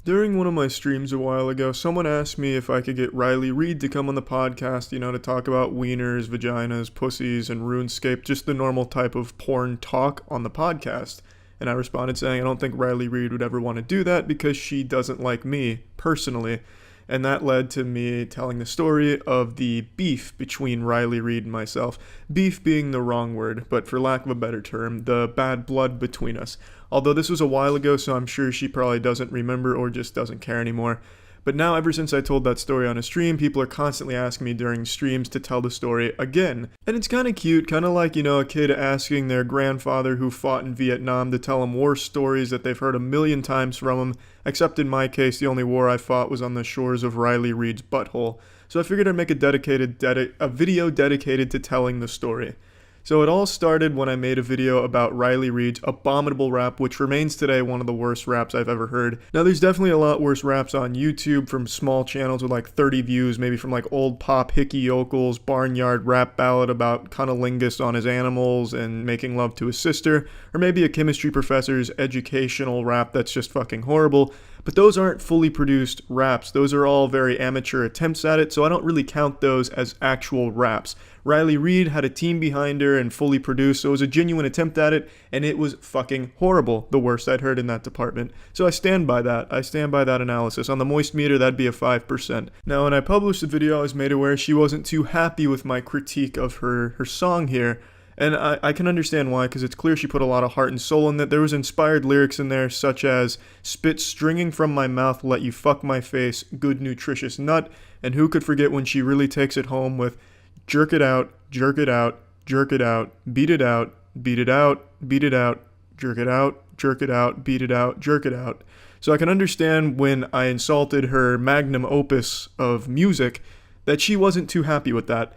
During one of my streams a while ago, someone asked me if I could get Reid to come on the podcast, you know, to talk about wieners, vaginas, pussies, and RuneScape, just the normal type of porn talk on the podcast. And I responded saying I don't think Reid would ever want to do that because she doesn't like me, personally. And that led to me telling the story of the beef between Reid and myself. Beef being the wrong word, but for lack of a better term, the bad blood between us. Although this was a while ago, so I'm sure she probably doesn't remember or just doesn't care anymore. But now, ever since I told that story on a stream, people are constantly asking me during streams to tell the story again. And it's kind of cute, kind of like, you know, a kid asking their grandfather who fought in Vietnam to tell them war stories that they've heard a million times from him, except in my case, the only war I fought was on the shores of Reid's butthole. So I figured I'd make a video dedicated to telling the story. So it all started when I made a video about Reid's abominable rap, which remains today one of the worst raps I've ever heard. Now there's definitely a lot worse raps on YouTube from small channels with like 30 views, maybe from like Old Pop Hickey Yokel's barnyard rap ballad about cunnilingus on his animals and making love to his sister, or maybe a chemistry professor's educational rap that's just fucking horrible. But those aren't fully produced raps. Those are all very amateur attempts at it, so I don't really count those as actual raps. Reid had a team behind her and fully produced, so it was a genuine attempt at it, and it was fucking horrible. The worst I'd heard in that department. So I stand by that. I stand by that analysis. On the moist meter, that'd be a 5%. Now, when I published the video, I was made aware she wasn't too happy with my critique of her song here. And I can understand why, because it's clear she put a lot of heart and soul in it. There was inspired lyrics in there, such as, spit stringing from my mouth, let you fuck my face, good nutritious nut. And who could forget when she really takes it home with, jerk it out, jerk it out, jerk it out, beat it out, beat it out, beat it out, jerk it out, jerk it out, beat it out, jerk it out. So I can understand when I insulted her magnum opus of music, that she wasn't too happy with that.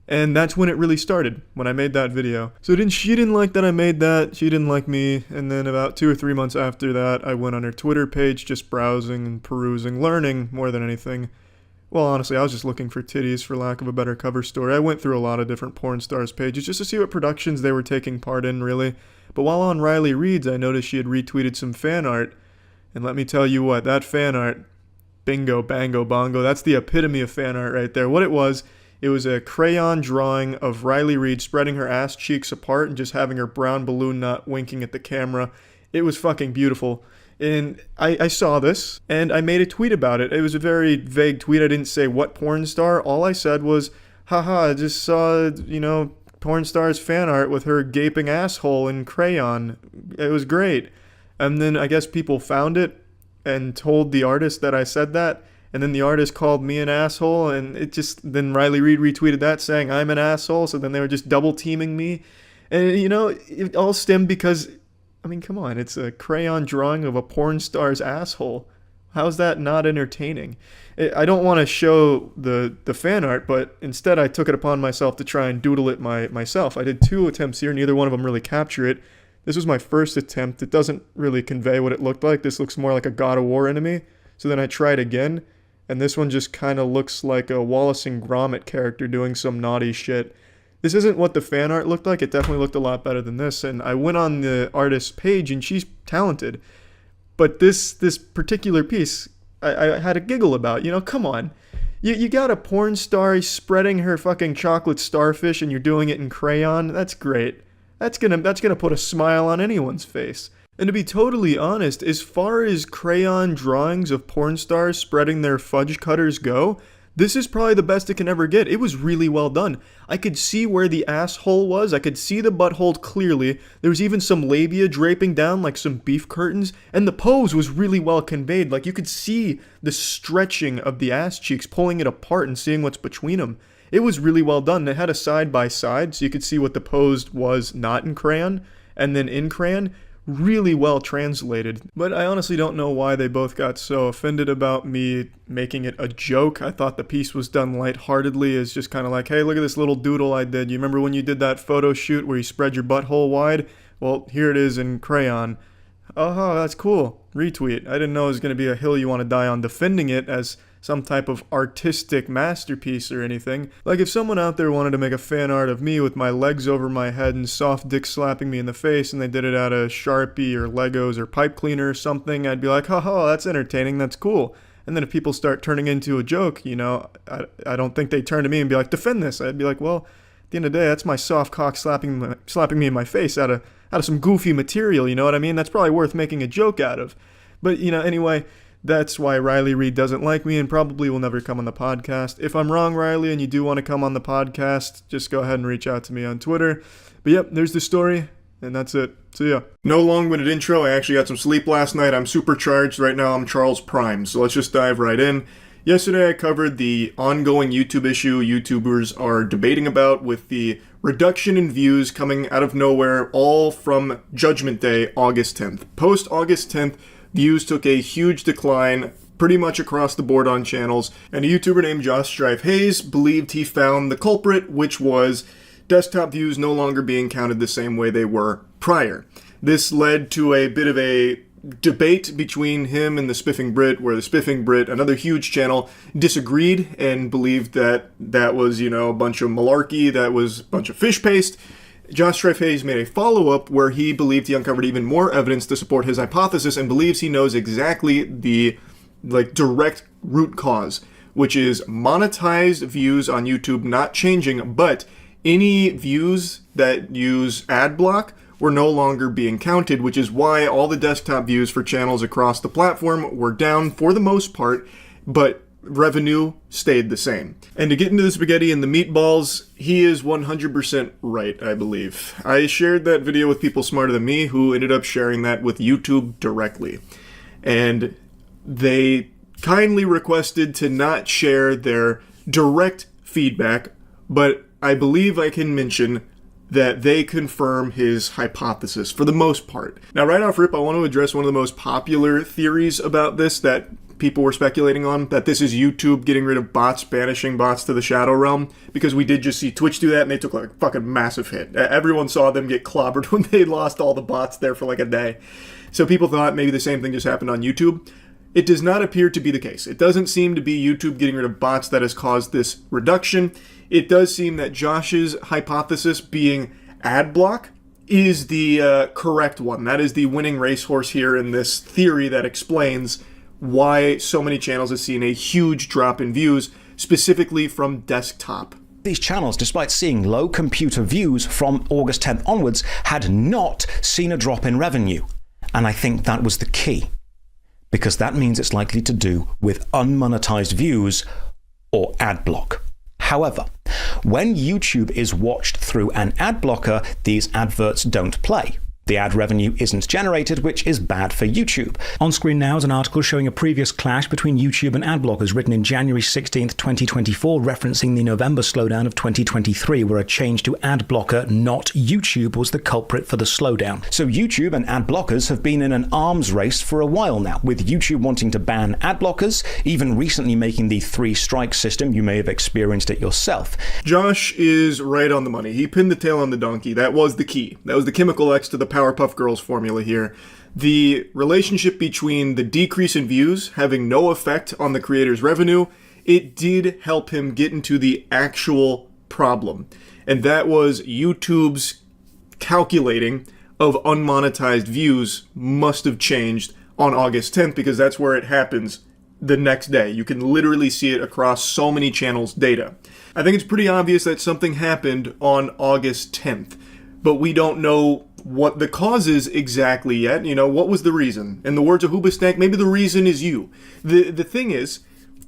And that's when it really started, when I made that video. So she didn't like that I made that, she didn't like me, and then about 2 or 3 months after that, I went on her Twitter page, just browsing and perusing, learning more than anything. Well, honestly, I was just looking for titties, for lack of a better cover story. I went through a lot of different porn stars' pages just to see what productions they were taking part in, really. But while on Reid's, I noticed she had retweeted some fan art. And let me tell you what, that fan art, bingo, bango, bongo, that's the epitome of fan art right there. What it was a crayon drawing of Reid spreading her ass cheeks apart and just having her brown balloon nut winking at the camera. It was fucking beautiful. And I saw this, and I made a tweet about it. It was a very vague tweet. I didn't say what porn star. All I said was, haha, I just saw, you know, porn star's fan art with her gaping asshole in crayon. It was great. And then I guess people found it and told the artist that I said that. And then the artist called me an asshole, and then Reid retweeted that saying I'm an asshole, so then they were just double teaming me. And, you know, it all stemmed because, I mean, come on, it's a crayon drawing of a porn star's asshole. How's that not entertaining? I don't want to show the fan art, but instead I took it upon myself to try and doodle it myself. I did 2 attempts here, neither one of them really capture it. This was my first attempt. It doesn't really convey what it looked like. This looks more like a God of War enemy. So then I tried again. And this one just kind of looks like a Wallace and Gromit character doing some naughty shit. This isn't what the fan art looked like. It definitely looked a lot better than this. And I went on the artist's page, and she's talented. But this particular piece, I had a giggle about. You know, come on. You got a porn star spreading her fucking chocolate starfish, and you're doing it in crayon. That's great. That's gonna put a smile on anyone's face. And to be totally honest, as far as crayon drawings of porn stars spreading their fudge cutters go, this is probably the best it can ever get. It was really well done. I could see where the asshole was. I could see the butthole clearly. There was even some labia draping down like some beef curtains. And the pose was really well conveyed. Like you could see the stretching of the ass cheeks, pulling it apart and seeing what's between them. It was really well done. It had a side by side so you could see what the pose was not in crayon and then in crayon. Really well translated. But I honestly don't know why they both got so offended about me making it a joke. I thought the piece was done lightheartedly as just kind of like, hey, look at this little doodle I did. You remember when you did that photo shoot where you spread your butthole wide? Well, here it is in crayon. Oh, that's cool. Retweet. I didn't know it was going to be a hill you want to die on defending it as some type of artistic masterpiece or anything. Like if someone out there wanted to make a fan art of me with my legs over my head and soft dick slapping me in the face and they did it out of Sharpie or Legos or pipe cleaner or something, I'd be like, haha, that's entertaining, that's cool. And then if people start turning into a joke, you know, I don't think they turn to me and be like, defend this. I'd be like, well, at the end of the day, that's my soft cock slapping me in my face out of some goofy material, you know what I mean? That's probably worth making a joke out of. But, you know, anyway, that's why Riley Reid doesn't like me and probably will never come on the podcast. If I'm wrong, Riley, and you do want to come on the podcast, just go ahead and reach out to me on Twitter. But yep, there's the story, and that's it. See ya. No long-winded intro. I actually got some sleep last night. I'm supercharged. Right now I'm Charles Prime, so let's just dive right in. Yesterday I covered the ongoing YouTube issue YouTubers are debating about with the reduction in views coming out of nowhere, all from Judgment Day, August 10th. Post-August 10th, views took a huge decline pretty much across the board on channels, and a YouTuber named Josh Strife Hayes believed he found the culprit, which was desktop views no longer being counted the same way they were prior. This led to a bit of a debate between him and the Spiffing Brit, where the Spiffing Brit, another huge channel, disagreed and believed that that was, you know, a bunch of malarkey, that was a bunch of fish paste. Josh Strife Hayes made a follow-up where he believed he uncovered even more evidence to support his hypothesis and believes he knows exactly the direct root cause, which is monetized views on YouTube not changing, but any views that use ad block were no longer being counted, which is why all the desktop views for channels across the platform were down for the most part, but revenue stayed the same. And to get into the spaghetti and the meatballs, he is 100% right, I believe. I shared that video with people smarter than me who ended up sharing that with YouTube directly. And they kindly requested to not share their direct feedback, but I believe I can mention that they confirm his hypothesis for the most part. Now, right off rip, I want to address one of the most popular theories about this that people were speculating on, that this is YouTube getting rid of bots, banishing bots to the Shadow Realm, because we did just see Twitch do that, and they took like a fucking massive hit. Everyone saw them get clobbered when they lost all the bots there for like a day. So people thought maybe the same thing just happened on YouTube. It does not appear to be the case. It doesn't seem to be YouTube getting rid of bots that has caused this reduction. It does seem that Josh's hypothesis, being ad block, is the correct one. That is the winning racehorse here in this theory that explains why so many channels have seen a huge drop in views, specifically from desktop. These channels, despite seeing low computer views from August 10th onwards, had not seen a drop in revenue. And I think that was the key, because that means it's likely to do with unmonetized views or ad block. However, when YouTube is watched through an ad blocker, these adverts don't play. The ad revenue isn't generated, which is bad for YouTube. On screen now is an article showing a previous clash between YouTube and ad blockers written in January 16th, 2024, referencing the November slowdown of 2023, where a change to ad blocker, not YouTube, was the culprit for the slowdown. So YouTube and ad blockers have been in an arms race for a while now, with YouTube wanting to ban ad blockers, even recently making the 3-strike system. You may have experienced it yourself. Josh is right on the money. He pinned the tail on the donkey. That was the key. That was the chemical X to the Powerpuff Girls formula here. The relationship between the decrease in views having no effect on the creator's revenue, it did help him get into the actual problem. And that was YouTube's calculating of unmonetized views must have changed on August 10th, because that's where it happens the next day. You can literally see it across so many channels' data. I think it's pretty obvious that something happened on August 10th, but we don't know what the cause is exactly yet. You know, what was the reason? In the words of Hoobastank, maybe the reason is you. The thing is,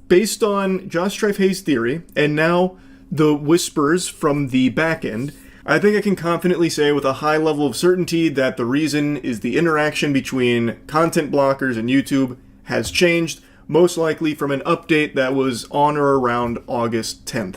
based on Josh Strife Hayes' theory, and now the whispers from the back end, I think I can confidently say with a high level of certainty that the reason is the interaction between content blockers and YouTube has changed, most likely from an update that was on or around August 10th.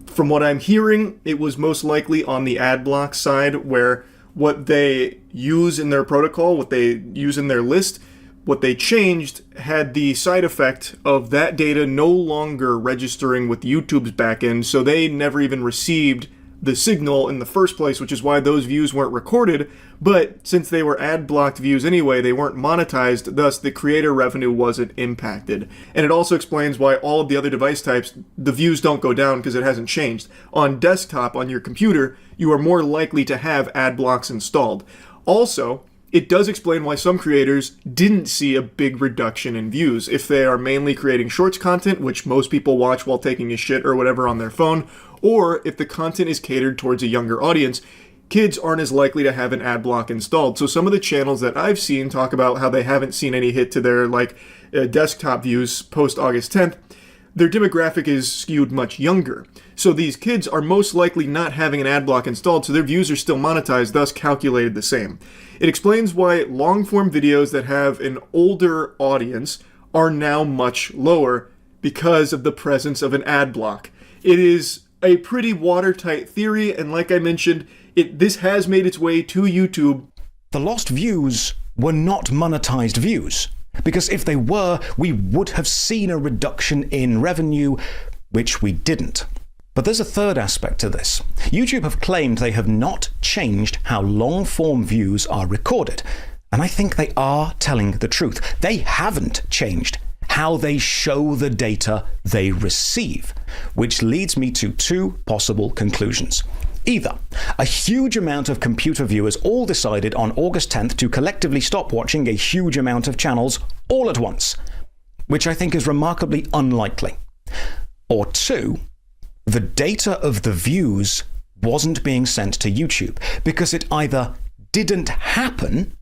From what I'm hearing, it was most likely on the ad block side, where what they use in their protocol, what they use in their list, what they changed had the side effect of that data no longer registering with YouTube's backend, so they never even received the signal in the first place, which is why those views weren't recorded. But since they were ad blocked views anyway, they weren't monetized, thus the creator revenue wasn't impacted. And it also explains why all of the other device types, the views don't go down because it hasn't changed. On desktop, on your computer, you are more likely to have ad blocks installed. Also, it does explain why some creators didn't see a big reduction in views. If they are mainly creating shorts content, which most people watch while taking a shit or whatever on their phone, or if the content is catered towards a younger audience, kids aren't as likely to have an ad block installed. So some of the channels that I've seen talk about how they haven't seen any hit to their desktop views post August 10th, their demographic is skewed much younger. So these kids are most likely not having an ad block installed, so their views are still monetized, thus calculated the same. It explains why long-form videos that have an older audience are now much lower because of the presence of an ad block. It is a pretty watertight theory, and like I mentioned, this has made its way to YouTube. The lost views were not monetized views, because if they were, we would have seen a reduction in revenue, which we didn't. But there's a third aspect to this. YouTube have claimed they have not changed how long-form views are recorded, and I think they are telling the truth. They haven't changed how they show the data they receive, which leads me to two possible conclusions. Either a huge amount of computer viewers all decided on August 10th to collectively stop watching a huge amount of channels all at once, which I think is remarkably unlikely. Or two, the data of the views wasn't being sent to YouTube because it either didn't happen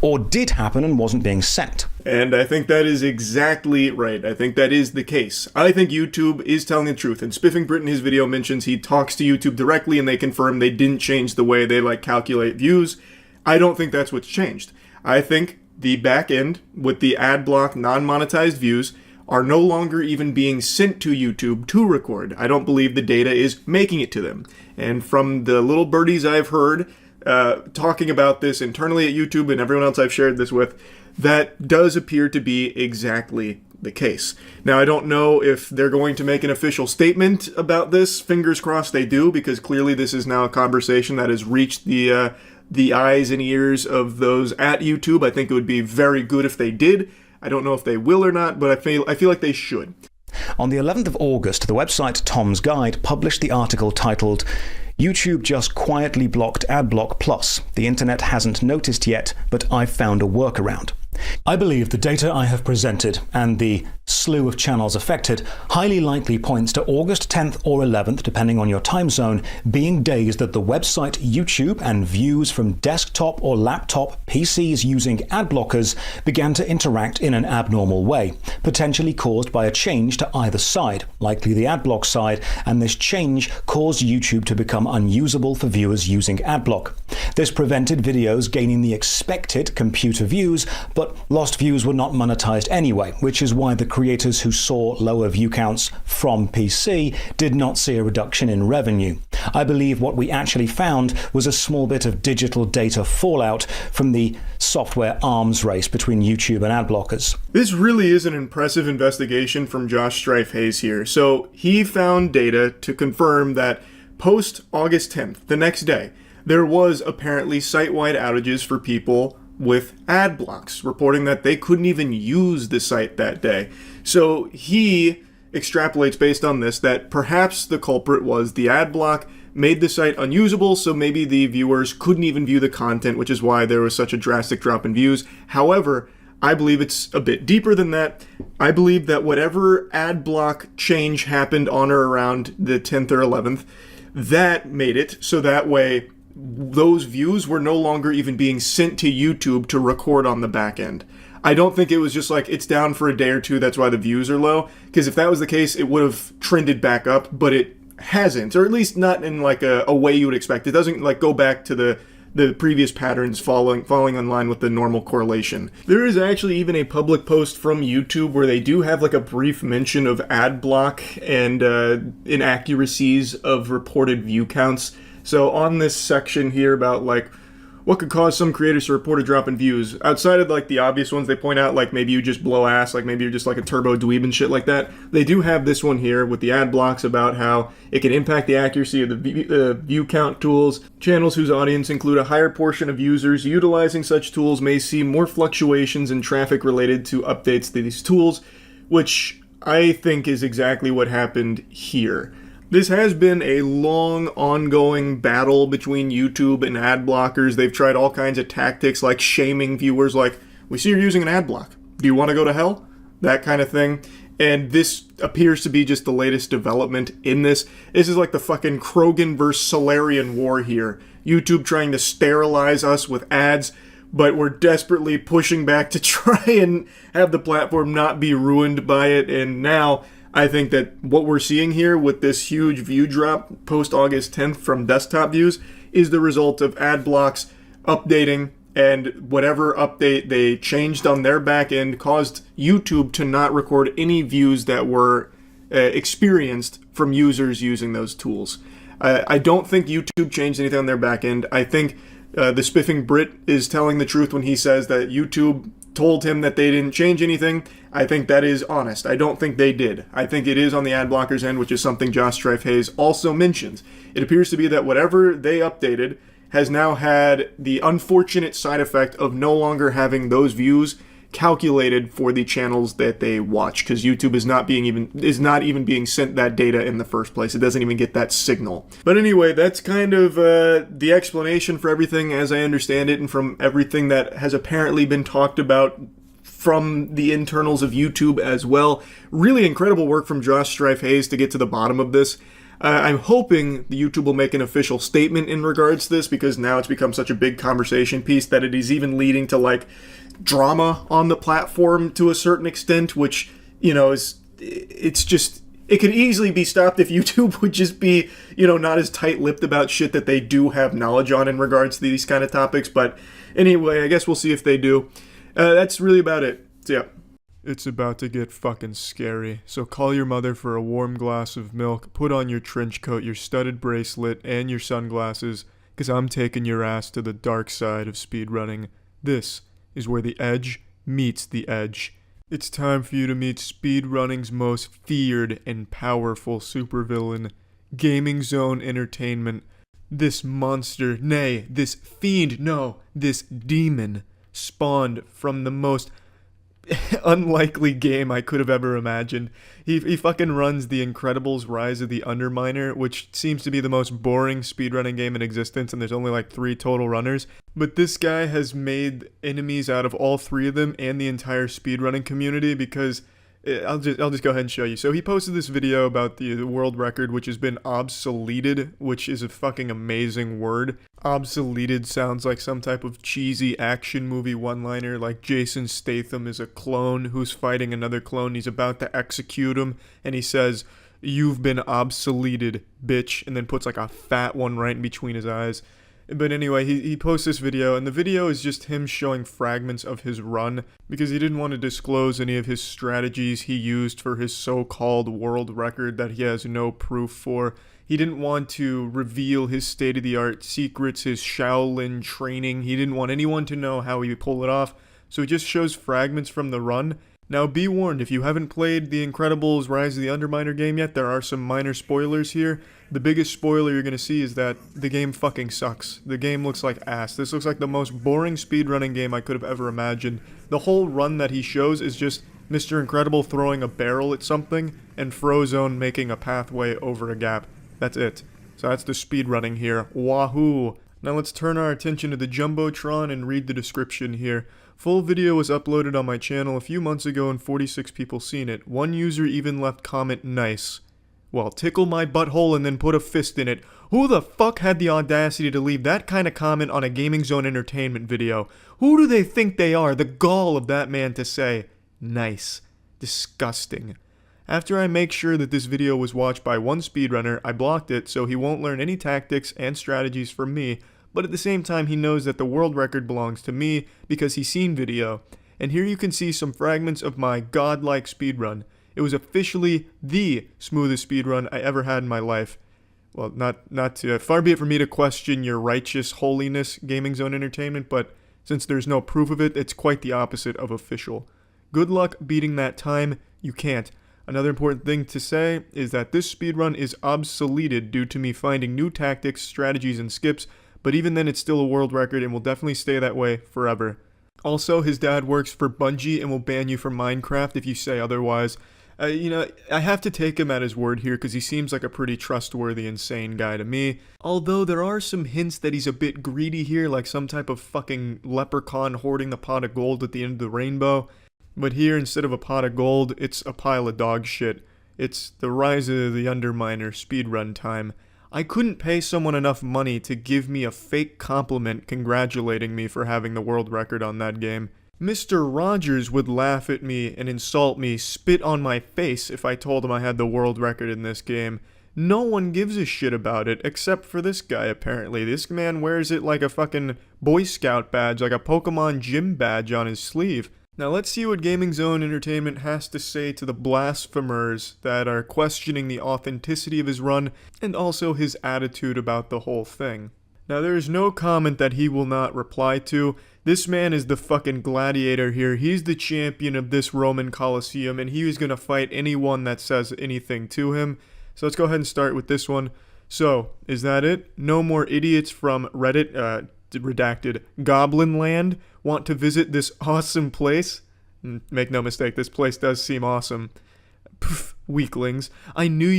or did happen and wasn't being sent. And I think that is exactly right. I think that is the case. I think YouTube is telling the truth. And Spiffing Brit in his video mentions he talks to YouTube directly and they confirm they didn't change the way they calculate views. I don't think that's what's changed. I think the back end with the ad block non-monetized views are no longer even being sent to YouTube to record. I don't believe the data is making it to them. And from the little birdies I've heard talking about this internally at YouTube and everyone else I've shared this with, that does appear to be exactly the case. Now, I don't know if they're going to make an official statement about this. Fingers crossed they do, because clearly this is now a conversation that has reached the eyes and ears of those at YouTube. I think it would be very good if they did. I don't know if they will or not, but I feel like they should. On the 11th of August, the website Tom's Guide published the article titled YouTube just quietly blocked Adblock Plus. The internet hasn't noticed yet, but I've found a workaround. I believe the data I have presented and the slew of channels affected highly likely points to August 10th or 11th, depending on your time zone, being days that the website YouTube and views from desktop or laptop PCs using ad blockers began to interact in an abnormal way, potentially caused by a change to either side, likely the adblock side, and this change caused YouTube to become unusable for viewers using adblock. This prevented videos gaining the expected computer views, but lost views were not monetized anyway, which is why the creators who saw lower view counts from PC did not see a reduction in revenue. I believe what we actually found was a small bit of digital data fallout from the software arms race between YouTube and ad blockers. This really is an impressive investigation from Josh Strife Hayes here. So he found data to confirm that post August 10th, the next day, there was apparently site-wide outages for people with ad blocks, reporting that they couldn't even use the site that day. So he extrapolates based on this that perhaps the culprit was the ad block made the site unusable, so maybe the viewers couldn't even view the content, which is why there was such a drastic drop in views. However, I believe it's a bit deeper than that. I believe that whatever ad block change happened on or around the 10th or 11th, that made it so that way those views were no longer even being sent to YouTube to record on the back end. I don't think it was just like, it's down for a day or two, that's why the views are low. Because if that was the case, it would have trended back up, but it hasn't. Or at least not in like a way you would expect. It doesn't like go back to the previous patterns falling in line with the normal correlation. There is actually even a public post from YouTube where they do have like a brief mention of ad block and inaccuracies of reported view counts. So on this section here about like what could cause some creators to report a drop in views, outside of like the obvious ones they point out, like maybe you just blow ass, like maybe you're just like a turbo dweeb and shit like that, they do have this one here with the ad blocks about how it can impact the accuracy of the view count tools. Channels whose audience include a higher portion of users utilizing such tools may see more fluctuations in traffic related to updates to these tools, which I think is exactly what happened here. This has been a long, ongoing battle between YouTube and ad blockers. They've tried all kinds of tactics like shaming viewers like, we see you're using an ad block. Do you want to go to hell? That kind of thing. And this appears to be just the latest development in this. This is like the fucking Krogan versus Solarian war here. YouTube trying to sterilize us with ads, but we're desperately pushing back to try and have the platform not be ruined by it. And now I think that what we're seeing here with this huge view drop post August 10th from desktop views is the result of ad blocks updating, and whatever update they changed on their back end caused YouTube to not record any views that were experienced from users using those tools. I don't think YouTube changed anything on their back end. I think the Spiffing Brit is telling the truth when he says that YouTube told him that they didn't change anything. I think that is honest. I don't think they did. I think it is on the ad blockers end, which is something Josh Strife Hayes also mentions. It appears to be that whatever they updated has now had the unfortunate side effect of no longer having those views calculated for the channels that they watch, because YouTube is not even being sent that data in the first place. It doesn't even get that signal. But anyway, that's kind of the explanation for everything as I understand it, and from everything that has apparently been talked about from the internals of YouTube as well. Really incredible work from Josh Strife Hayes to get to the bottom of this. I'm hoping the YouTube will make an official statement in regards to this, because now it's become such a big conversation piece that it is even leading to like drama on the platform to a certain extent, which, you know, it's just, it could easily be stopped if YouTube would just be, you know, not as tight-lipped about shit that they do have knowledge on in regards to these kind of topics. But anyway, I guess we'll see if they do. That's really about it. So, yeah. It's about to get fucking scary, so call your mother for a warm glass of milk, put on your trench coat, your studded bracelet, and your sunglasses, because I'm taking your ass to the dark side of speedrunning. This is where the edge meets the edge. It's time for you to meet speedrunning's most feared and powerful supervillain, Gaming0 Entertainment. This monster, nay, this fiend, no, this demon, spawned from the most unlikely game I could have ever imagined. He fucking runs The Incredibles Rise of the Underminer, which seems to be the most boring speedrunning game in existence, and there's only like 3 total runners. But this guy has made enemies out of all 3 of them and the entire speedrunning community, because I'll just go ahead and show you. So he posted this video about the world record, which has been obsoleted, which is a fucking amazing word. Obsoleted sounds like some type of cheesy action movie one-liner, like Jason Statham is a clone who's fighting another clone. He's about to execute him, and he says, "You've been obsoleted, bitch," and then puts like a fat one right in between his eyes. But anyway, he posts this video, and the video is just him showing fragments of his run, because he didn't want to disclose any of his strategies he used for his so-called world record that he has no proof for. He didn't want to reveal his state-of-the-art secrets, his Shaolin training. He didn't want anyone to know how he would pull it off, so he just shows fragments from the run. Now, be warned, if you haven't played The Incredibles Rise of the Underminer game yet, there are some minor spoilers here. The biggest spoiler you're going to see is that the game fucking sucks. The game looks like ass. This looks like the most boring speedrunning game I could have ever imagined. The whole run that he shows is just Mr. Incredible throwing a barrel at something, and Frozone making a pathway over a gap. That's it. So that's the speedrunning here. Wahoo! Now let's turn our attention to the Jumbotron and read the description here. Full video was uploaded on my channel a few months ago and 46 people seen it. One user even left comment nice. Well, tickle my butthole and then put a fist in it. Who the fuck had the audacity to leave that kind of comment on a Gaming Zone Entertainment video? Who do they think they are? The gall of that man to say, nice. Disgusting. After I make sure that this video was watched by one speedrunner, I blocked it so he won't learn any tactics and strategies from me, but at the same time he knows that the world record belongs to me because he's seen video. And here you can see some fragments of my godlike speedrun. It was officially the smoothest speedrun I ever had in my life. Well, not to, far be it for me to question your righteous holiness, Gaming Zone Entertainment, but since there's no proof of it, it's quite the opposite of official. Good luck beating that time, you can't. Another important thing to say is that this speedrun is obsoleted due to me finding new tactics, strategies, and skips, but even then it's still a world record and will definitely stay that way forever. Also, his dad works for Bungie and will ban you from Minecraft if you say otherwise. I have to take him at his word here because he seems like a pretty trustworthy, insane guy to me. Although there are some hints that he's a bit greedy here, like some type of fucking leprechaun hoarding the pot of gold at the end of the rainbow. But here, instead of a pot of gold, it's a pile of dog shit. It's the Rise of the Underminer speedrun time. I couldn't pay someone enough money to give me a fake compliment congratulating me for having the world record on that game. Mr. Rogers would laugh at me and insult me, spit on my face if I told him I had the world record in this game. No one gives a shit about it, except for this guy apparently. This man wears it like a fucking Boy Scout badge, like a Pokemon gym badge on his sleeve. Now let's see what Gaming Zone Entertainment has to say to the blasphemers that are questioning the authenticity of his run and also his attitude about the whole thing. Now there is no comment that he will not reply to. This man is the fucking gladiator here. He's the champion of this Roman Colosseum and he is going to fight anyone that says anything to him. So let's go ahead and start with this one. So, is that it? No more idiots from Reddit, redacted, Goblin Land want to visit this awesome place? Make no mistake, this place does seem awesome. Pff, weaklings. I knew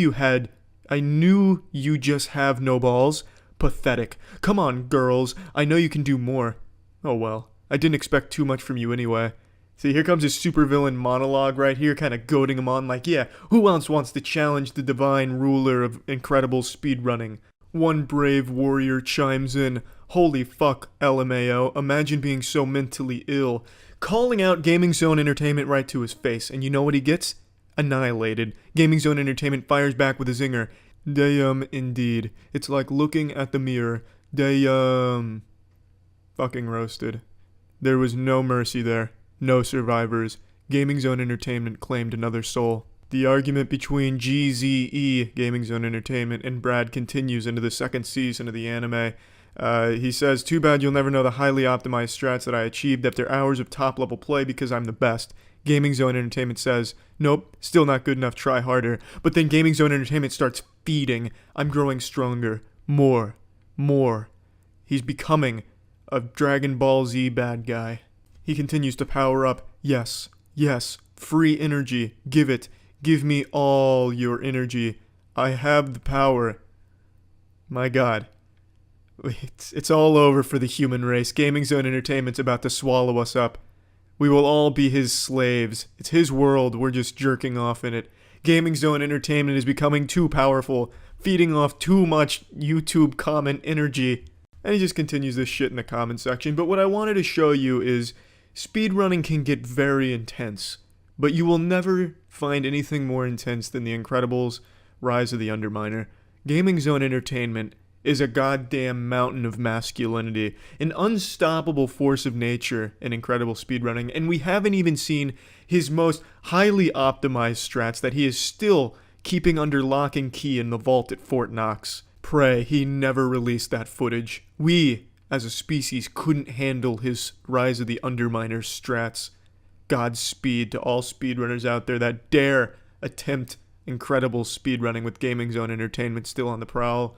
you just have no balls. Pathetic. Come on, girls. I know you can do more. Oh well. I didn't expect too much from you anyway. See, here comes his supervillain monologue right here, kind of goading him on like, yeah, who else wants to challenge the divine ruler of incredible speedrunning? One brave warrior chimes in, holy fuck, LMAO, imagine being so mentally ill. Calling out Gaming Zone Entertainment right to his face, and you know what he gets? Annihilated. Gaming Zone Entertainment fires back with a zinger. Damn, indeed. It's like looking at the mirror. Damn. Fucking roasted. There was no mercy there. No survivors. Gaming Zone Entertainment claimed another soul. The argument between GZE, Gaming Zone Entertainment, and Brad continues into the second season of the anime. He says, too bad you'll never know the highly optimized strats that I achieved after hours of top level play because I'm the best. Gaming Zone Entertainment says, nope, still not good enough, try harder. But then Gaming Zone Entertainment starts feeding. I'm growing stronger. More. He's becoming a Dragon Ball Z bad guy. He continues to power up. Yes. Free energy. Give it. Give me all your energy. I have the power. My god. It's all over for the human race. Gaming Zone Entertainment's about to swallow us up. We will all be his slaves. It's his world. We're just jerking off in it. Gaming Zone Entertainment is becoming too powerful, feeding off too much YouTube comment energy. And he just continues this shit in the comment section. But what I wanted to show you is speedrunning can get very intense, but you will never find anything more intense than The Incredibles' Rise of the Underminer. Gaming Zone Entertainment is a goddamn mountain of masculinity, an unstoppable force of nature in incredible speedrunning, and we haven't even seen his most highly optimized strats that he is still keeping under lock and key in the vault at Fort Knox. Pray he never released that footage. We, as a species, couldn't handle his Rise of the Underminer strats. Godspeed to all speedrunners out there that dare attempt incredible speedrunning with Gaming Zone Entertainment still on the prowl.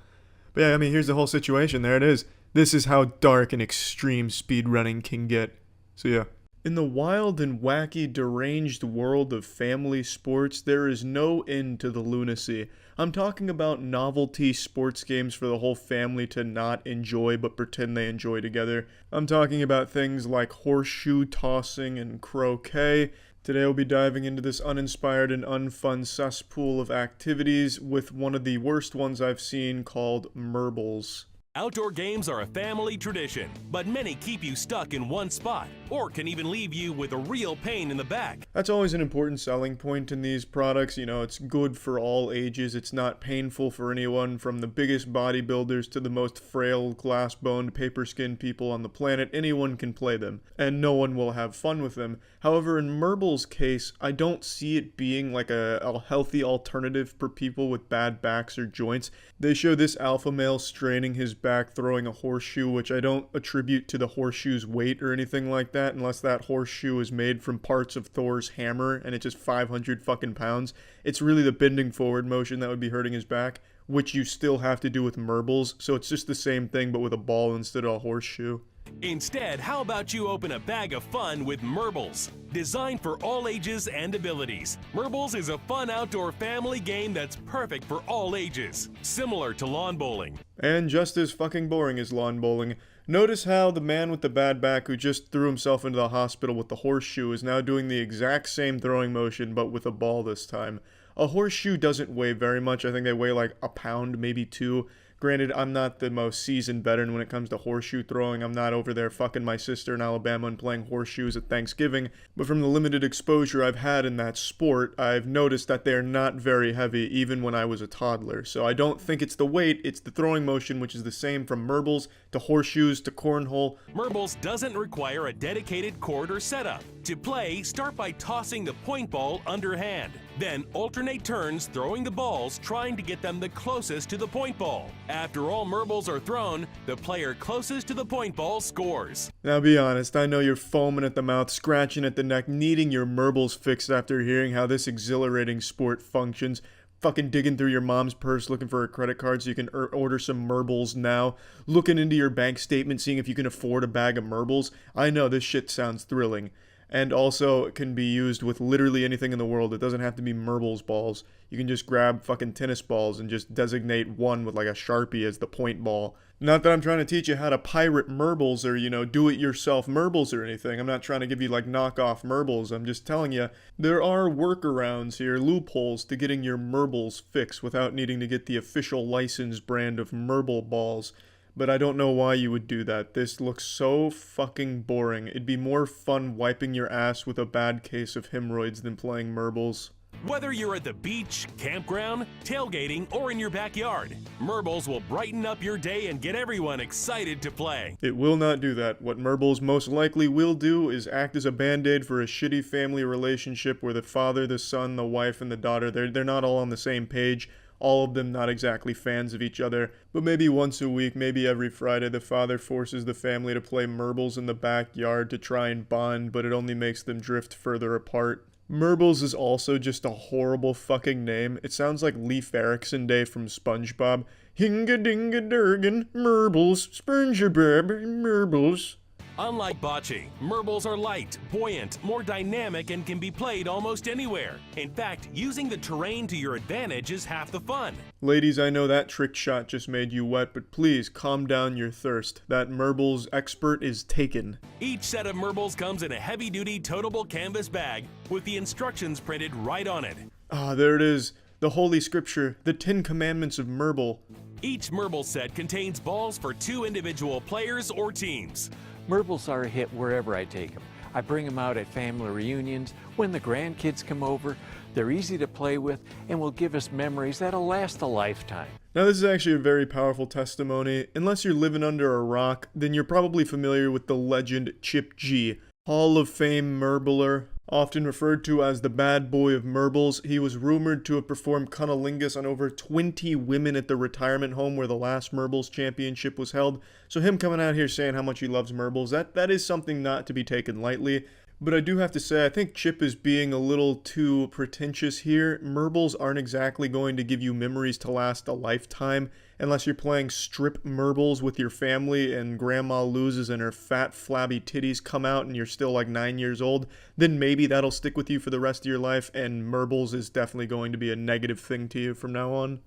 But yeah, I mean, here's the whole situation. There it is. This is how dark and extreme speedrunning can get. So yeah. In the wild and wacky, deranged world of family sports, there is no end to the lunacy. I'm talking about novelty sports games for the whole family to not enjoy but pretend they enjoy together. I'm talking about things like horseshoe tossing and croquet. Today we'll be diving into this uninspired and unfun cesspool of activities with one of the worst ones I've seen called marbles. Outdoor games are a family tradition, but many keep you stuck in one spot, or can even leave you with a real pain in the back. That's always an important selling point in these products. You know, it's good for all ages. It's not painful for anyone, from the biggest bodybuilders to the most frail, glass-boned, paper-skinned people on the planet. Anyone can play them, and no one will have fun with them. However, in marbles' case, I don't see it being like a healthy alternative for people with bad backs or joints. They show this alpha male straining his back throwing a horseshoe, which I don't attribute to the horseshoe's weight or anything like that, unless that horseshoe is made from parts of Thor's hammer and it's just 500 fucking pounds. It's really the bending forward motion that would be hurting his back, which you still have to do with marbles, so it's just the same thing but with a ball instead of a horseshoe. Instead, how about you open a bag of fun with marbles? Designed for all ages and abilities, marbles is a fun outdoor family game that's perfect for all ages, similar to lawn bowling. And just as fucking boring as lawn bowling. Notice how the man with the bad back who just threw himself into the hospital with the horseshoe is now doing the exact same throwing motion but with a ball this time. A horseshoe doesn't weigh very much. I think they weigh like a pound, maybe 2. Granted, I'm not the most seasoned veteran when it comes to horseshoe throwing. I'm not over there fucking my sister in Alabama and playing horseshoes at Thanksgiving. But from the limited exposure I've had in that sport, I've noticed that they're not very heavy even when I was a toddler. So I don't think it's the weight, it's the throwing motion, which is the same from marbles to horseshoes to cornhole. Marbles doesn't require a dedicated court or setup. To play, start by tossing the point ball underhand. Then alternate turns throwing the balls, trying to get them the closest to the point ball. After all marbles are thrown, the player closest to the point ball scores. Now be honest, I know you're foaming at the mouth, scratching at the neck, needing your marbles fixed after hearing how this exhilarating sport functions. Fucking digging through your mom's purse looking for a credit card so you can order some marbles now. Looking into your bank statement, seeing if you can afford a bag of marbles. I know this shit sounds thrilling. And also, it can be used with literally anything in the world. It doesn't have to be marbles balls. You can just grab fucking tennis balls and just designate one with like a Sharpie as the point ball. Not that I'm trying to teach you how to pirate marbles or, you know, do-it-yourself marbles or anything. I'm not trying to give you like knockoff marbles. I'm just telling you, there are workarounds here, loopholes to getting your marbles fixed without needing to get the official licensed brand of marble balls. But I don't know why you would do that. This looks so fucking boring. It'd be more fun wiping your ass with a bad case of hemorrhoids than playing marbles. Whether you're at the beach, campground, tailgating, or in your backyard, marbles will brighten up your day and get everyone excited to play. It will not do that. What marbles most likely will do is act as a band-aid for a shitty family relationship where the father, the son, the wife, and the daughter, they're not all on the same page. All of them not exactly fans of each other, but maybe once a week, maybe every Friday, the father forces the family to play marbles in the backyard to try and bond, but it only makes them drift further apart. Marbles is also just a horrible fucking name. It sounds like Leif Erikson Day from SpongeBob. Hinga-dinga-durgan, marbles, SpongeBob, marbles. Unlike bocce, marbles are light, buoyant, more dynamic, and can be played almost anywhere. In fact, using the terrain to your advantage is half the fun. Ladies, I know that trick shot just made you wet, but please calm down your thirst. That marbles expert is taken. Each set of marbles comes in a heavy-duty toteable canvas bag with the instructions printed right on it. Ah, there it is. The Holy Scripture, the 10 Commandments of marble. Each marble set contains balls for 2 individual players or teams. Marbles are a hit wherever I take them. I bring them out at family reunions, when the grandkids come over. They're easy to play with and will give us memories that'll last a lifetime. Now this is actually a very powerful testimony. Unless you're living under a rock, then you're probably familiar with the legend Chip G. Hall of Fame marbler, often referred to as the bad boy of marbles. He was rumored to have performed cunnilingus on over 20 women at the retirement home where the last marbles championship was held. So him coming out here saying how much he loves marbles, that is something not to be taken lightly. But I do have to say, I think Chip is being a little too pretentious here. Marbles aren't exactly going to give you memories to last a lifetime, unless you're playing strip marbles with your family and grandma loses and her fat, flabby titties come out and you're still like 9 years old. Then maybe that'll stick with you for the rest of your life, and marbles is definitely going to be a negative thing to you from now on.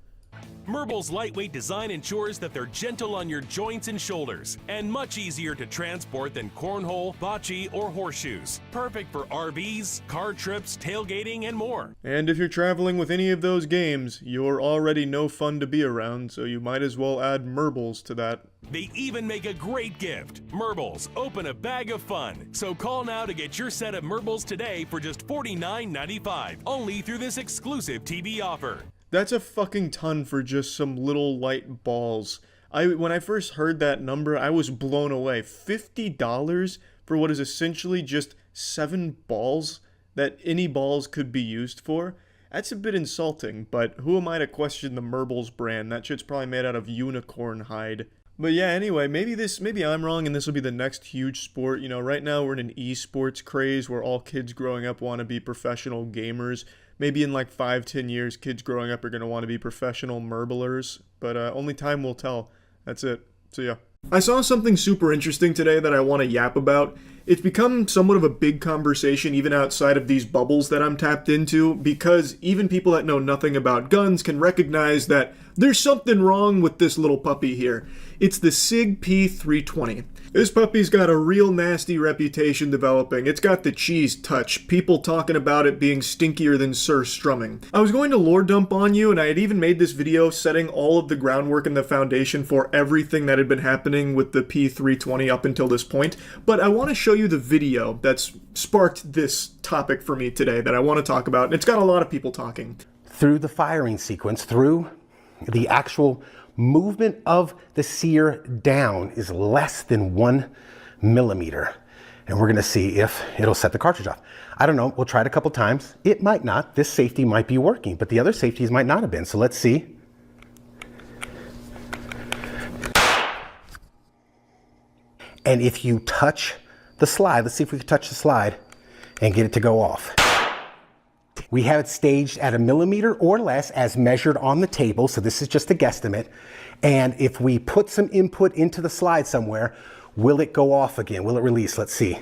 Merble's lightweight design ensures that they're gentle on your joints and shoulders, and much easier to transport than cornhole, bocce, or horseshoes. Perfect for RVs, car trips, tailgating, and more. And if you're traveling with any of those games, you're already no fun to be around, so you might as well add Merbles to that. They even make a great gift. Merbles, open a bag of fun. So call now to get your set of Merbles today for just $49.95, only through this exclusive TV offer. That's a fucking ton for just some little light balls. When I first heard that number, I was blown away. $50 for what is essentially just 7 balls that any balls could be used for? That's a bit insulting, but who am I to question the Merbles brand? That shit's probably made out of unicorn hide. But yeah, anyway, maybe I'm wrong and this will be the next huge sport. You know, right now we're in an esports craze where all kids growing up want to be professional gamers. Maybe in like 5-10 years, kids growing up are going to want to be professional Merblers, but only time will tell. That's it. See ya. I saw something super interesting today that I want to yap about. It's become somewhat of a big conversation even outside of these bubbles that I'm tapped into, because even people that know nothing about guns can recognize that there's something wrong with this little puppy here. It's the SIG P320. This puppy's got a real nasty reputation developing. It's got the cheese touch, people talking about it being stinkier than Sir Strumming. I was going to lore dump on you, and I had even made this video setting all of the groundwork and the foundation for everything that had been happening with the P320 up until this point, but I want to show you the video that's sparked this topic for me today that I want to talk about, and it's got a lot of people talking. Through the firing sequence, through the actual movement of the sear down is less than 1 millimeter. And we're gonna see if it'll set the cartridge off. I don't know, we'll try it a couple times. It might not, this safety might be working, but the other safeties might not have been, so let's see. And if you touch the slide, let's see if we can touch the slide and get it to go off. We have it staged at 1 millimeter or less as measured on the table, so this is just a guesstimate. And if we put some input into the slide somewhere, will it go off again? Will it release? Let's see.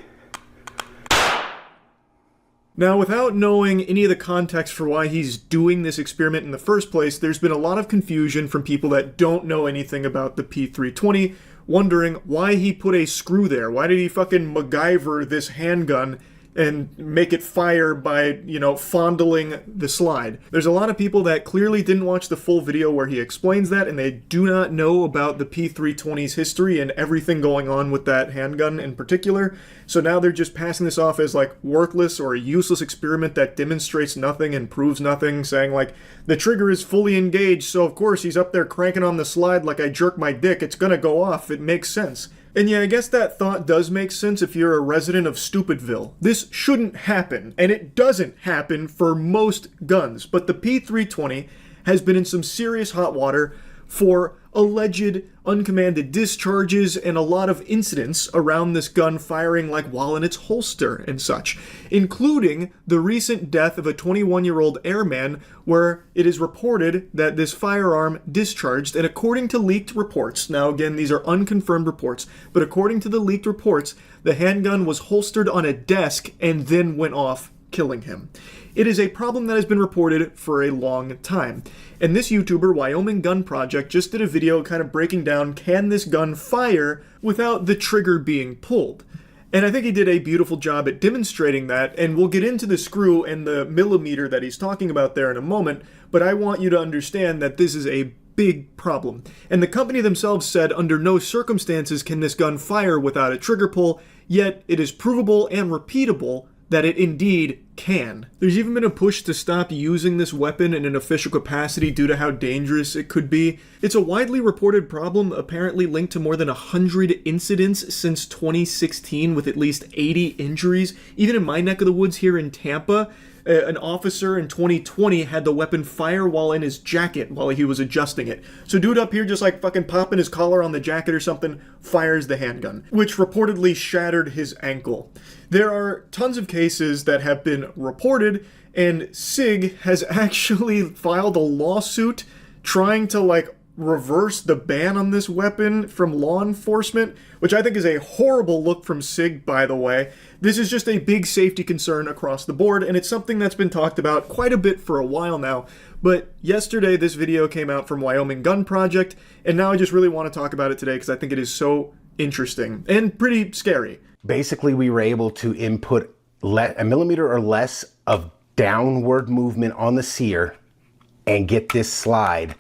Now, without knowing any of the context for why he's doing this experiment in the first place, there's been a lot of confusion from people that don't know anything about the P320, wondering why he put a screw there. Why did he fucking MacGyver this handgun and make it fire by, you know, fondling the slide? There's a lot of people that clearly didn't watch the full video where he explains that, and they do not know about the P320's history and everything going on with that handgun in particular. So now they're just passing this off as like worthless or a useless experiment that demonstrates nothing and proves nothing, saying like, the trigger is fully engaged, so of course he's up there cranking on the slide like I jerk my dick, it's gonna go off, it makes sense. And yeah, I guess that thought does make sense if you're a resident of Stupidville. This shouldn't happen, and it doesn't happen for most guns, but the P320 has been in some serious hot water for alleged uncommanded discharges and a lot of incidents around this gun firing like while in its holster and such, including the recent death of a 21-year-old airman where it is reported that this firearm discharged, and according to leaked reports, now again these are unconfirmed reports, but according to the leaked reports, the handgun was holstered on a desk and then went off, killing him. It is a problem that has been reported for a long time. And this YouTuber, Wyoming Gun Project, just did a video kind of breaking down, can this gun fire without the trigger being pulled? And I think he did a beautiful job at demonstrating that, and we'll get into the screw and the millimeter that he's talking about there in a moment, but I want you to understand that this is a big problem. And the company themselves said under no circumstances can this gun fire without a trigger pull, yet it is provable and repeatable that it indeed can. There's even been a push to stop using this weapon in an official capacity due to how dangerous it could be. It's a widely reported problem, apparently linked to more than 100 incidents since 2016 with at least 80 injuries. Even in my neck of the woods here in Tampa, an officer in 2020 had the weapon fire while in his jacket while he was adjusting it. So dude up here just like fucking popping his collar on the jacket or something, fires the handgun, which reportedly shattered his ankle. There are tons of cases that have been reported, and SIG has actually filed a lawsuit trying to like reverse the ban on this weapon from law enforcement, which I think is a horrible look from SIG, by the way. This is just a big safety concern across the board, and it's something that's been talked about quite a bit for a while now. But yesterday, this video came out from Wyoming Gun Project, and now I just really want to talk about it today because I think it is so interesting and pretty scary. Basically, we were able to input a millimeter or less of downward movement on the sear and get this slide.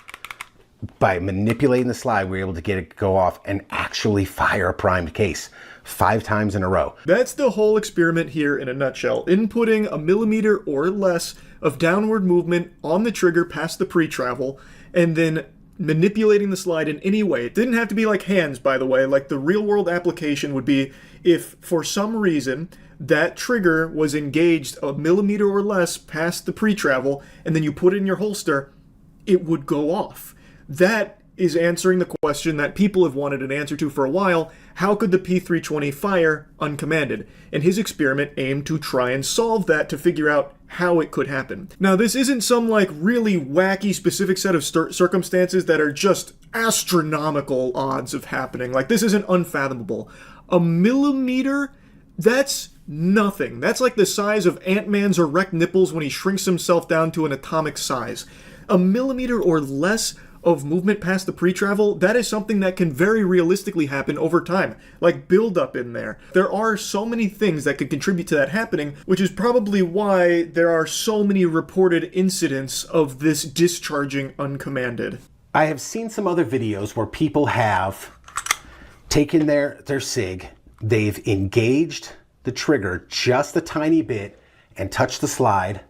By manipulating the slide, we were able to get it to go off and actually fire a primed case 5 times in a row. That's the whole experiment here in a nutshell. Inputting a millimeter or less of downward movement on the trigger past the pre-travel, and then manipulating the slide in any way. It didn't have to be like hands, by the way. Like the real world application would be if for some reason that trigger was engaged a millimeter or less past the pre-travel, and then you put it in your holster, it would go off. That is answering the question that people have wanted an answer to for a while. How could the P320 fire uncommanded? And his experiment aimed to try and solve that, to figure out how it could happen. Now, this isn't some like really wacky specific set of circumstances that are just astronomical odds of happening. Like, this isn't unfathomable. A millimeter? That's nothing. That's like the size of Ant-Man's erect nipples when he shrinks himself down to an atomic size. A millimeter or less of movement past the pre-travel, that is something that can very realistically happen over time, like build up in there. There are so many things that could contribute to that happening, which is probably why there are so many reported incidents of this discharging uncommanded. I have seen some other videos where people have taken their SIG, they've engaged the trigger just a tiny bit and touched the slide,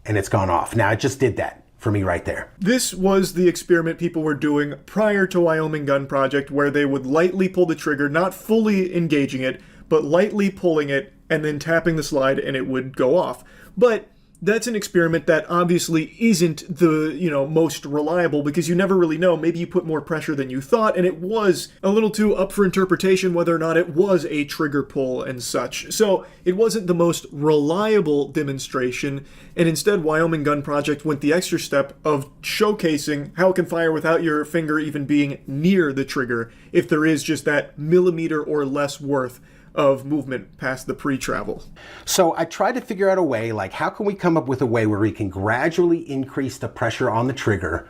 and it's gone off. Now, it just did that for me right there. This was the experiment people were doing prior to Wyoming Gun Project, where they would lightly pull the trigger, not fully engaging it, but lightly pulling it and then tapping the slide, and it would go off. But that's an experiment that obviously isn't the, most reliable, because you never really know. Maybe you put more pressure than you thought, and it was a little too up for interpretation whether or not it was a trigger pull and such. So it wasn't the most reliable demonstration, and instead Wyoming Gun Project went the extra step of showcasing how it can fire without your finger even being near the trigger, if there is just that millimeter or less worth of movement past the pre-travel. So I tried to figure out a way, like how can we come up with a way where we can gradually increase the pressure on the trigger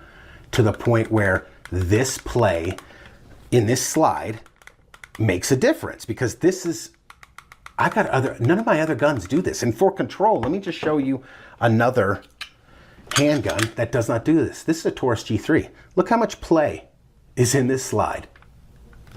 to the point where this play in this slide makes a difference? Because this is, none of my other guns do this. And for control, let me just show you another handgun that does not do this. This is a Taurus G3. Look how much play is in this slide.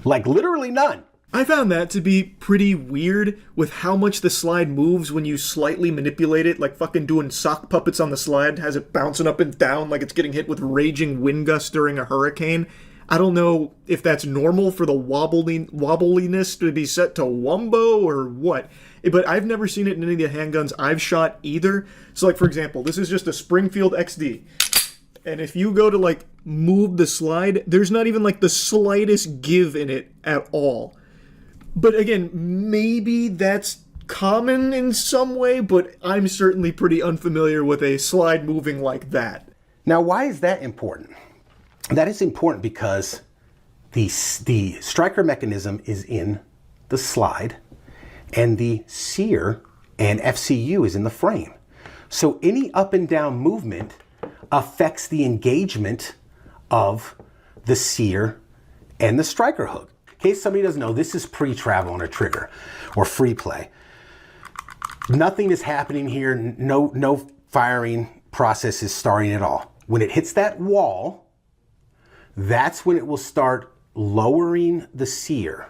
Like literally none. I found that to be pretty weird with how much the slide moves when you slightly manipulate it, like fucking doing sock puppets on the slide, has it bouncing up and down like it's getting hit with raging wind gusts during a hurricane. I don't know if that's normal for the wobbliness to be set to wumbo or what, but I've never seen it in any of the handguns I've shot either. So like, for example, this is just a Springfield XD. And if you go to like move the slide, there's not even like the slightest give in it at all. But again, maybe that's common in some way, but I'm certainly pretty unfamiliar with a slide moving like that. Now, why is that important? That is important because the striker mechanism is in the slide, and the sear and FCU is in the frame. So any up and down movement affects the engagement of the sear and the striker hook. In case somebody doesn't know, this is pre-travel on a trigger or free play. Nothing is happening here. No firing process is starting at all. When it hits that wall, that's when it will start lowering the sear.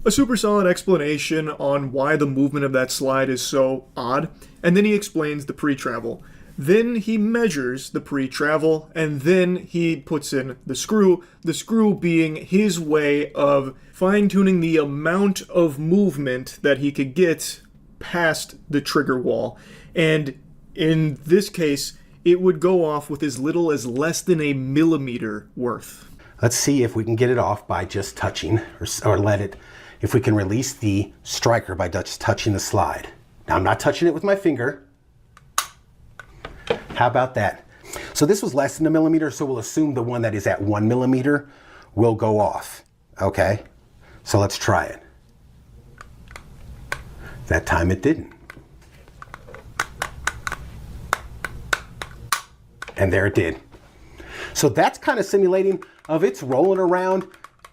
A super solid explanation on why the movement of that slide is so odd, and then he explains the pre-travel. Then he measures the pre-travel, and then he puts in the screw being his way of fine-tuning the amount of movement that he could get past the trigger wall. And in this case, it would go off with as little as less than a millimeter worth. Let's see if we can get it off by just touching, or if we can release the striker by just touching the slide. Now, I'm not touching it with my finger. How about that? So this was less than a millimeter, so we'll assume the one that is at 1 millimeter will go off, okay? So let's try it. That time it didn't. And there it did. So that's kind of simulating of it's rolling around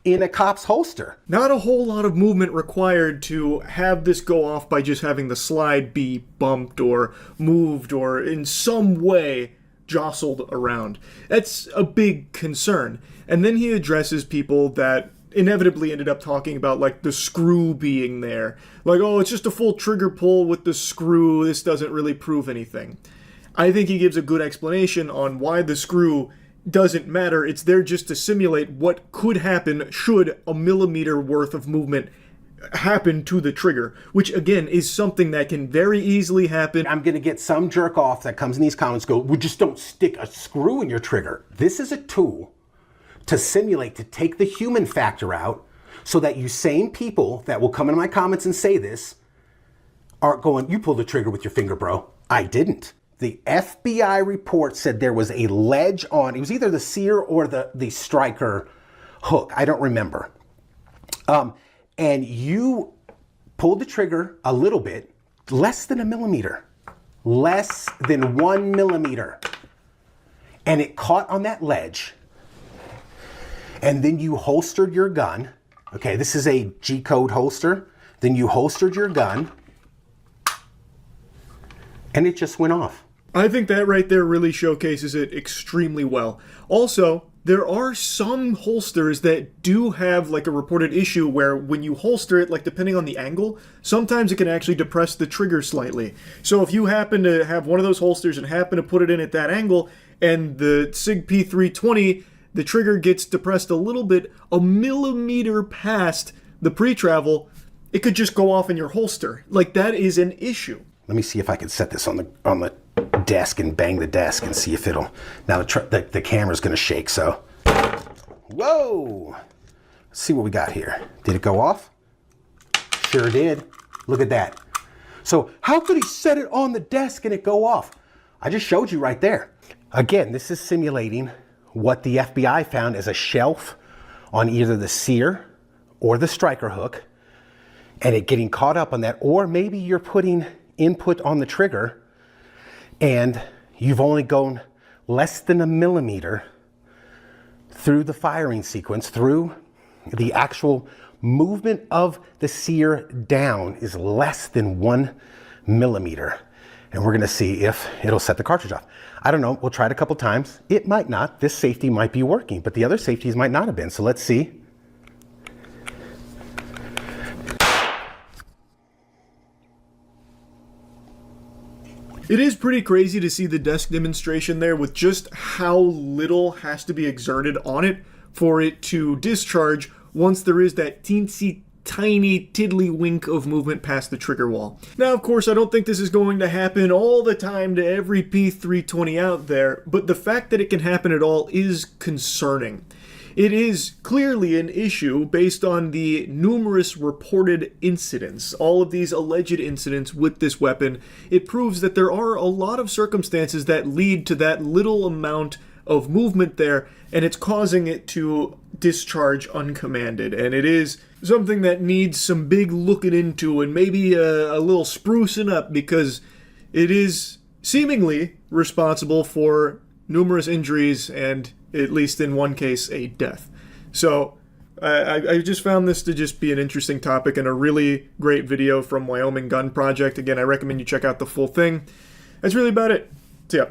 in a cop's holster. Not a whole lot of movement required to have this go off by just having the slide be bumped or moved or in some way jostled around. That's a big concern. And then he addresses people that inevitably ended up talking about like the screw being there. Like, oh, it's just a full trigger pull with the screw. This doesn't really prove anything. I think he gives a good explanation on why the screw doesn't matter. It's there just to simulate what could happen should a millimeter worth of movement happen to the trigger, which again is something that can very easily happen. I'm gonna get some jerk off that comes in these comments go, we just don't stick a screw in your trigger. This is a tool to simulate, to take the human factor out so that you sane people that will come into my comments and say this aren't going, you pulled the trigger with your finger, bro. I didn't. The FBI report said there was a ledge on, it was either the sear or the striker hook. I don't remember. And you pulled the trigger a little bit, less than a millimeter, less than 1 millimeter. And it caught on that ledge. And then you holstered your gun. Okay, this is a G-code holster. Then you holstered your gun and it just went off. I think that right there really showcases it extremely well. Also, there are some holsters that do have like a reported issue where when you holster it, like depending on the angle, sometimes it can actually depress the trigger slightly. So if you happen to have one of those holsters and happen to put it in at that angle and the SIG P320, the trigger gets depressed a little bit, a millimeter past the pre-travel, it could just go off in your holster. Like that is an issue. Let me see if I can set this on the desk and bang the desk and see if it'll, now the camera's gonna shake, so. Whoa! Let's see what we got here. Did it go off? Sure did. Look at that. So how could he set it on the desk and it go off? I just showed you right there. Again, this is simulating what the FBI found as a shelf on either the sear or the striker hook and it getting caught up on that, or maybe you're putting input on the trigger and you've only gone less than a millimeter through the firing sequence, through the actual movement of the sear down is less than 1 millimeter. And we're gonna see if it'll set the cartridge off. I don't know, we'll try it a couple times. It might not, this safety might be working, but the other safeties might not have been, so let's see. It is pretty crazy to see the desk demonstration there with just how little has to be exerted on it for it to discharge once there is that teensy tiny tiddlywink of movement past the trigger wall. Now, of course, I don't think this is going to happen all the time to every P320 out there, but the fact that it can happen at all is concerning. It is clearly an issue based on the numerous reported incidents, all of these alleged incidents with this weapon. It proves that there are a lot of circumstances that lead to that little amount of movement there, and it's causing it to discharge uncommanded. And it is something that needs some big looking into and maybe a little sprucing up, because it is seemingly responsible for numerous injuries and, at least in one case, a death. So I just found this to just be an interesting topic and a really great video from Wyoming Gun Project. Again, I recommend you check out the full thing. That's really about it. So yeah.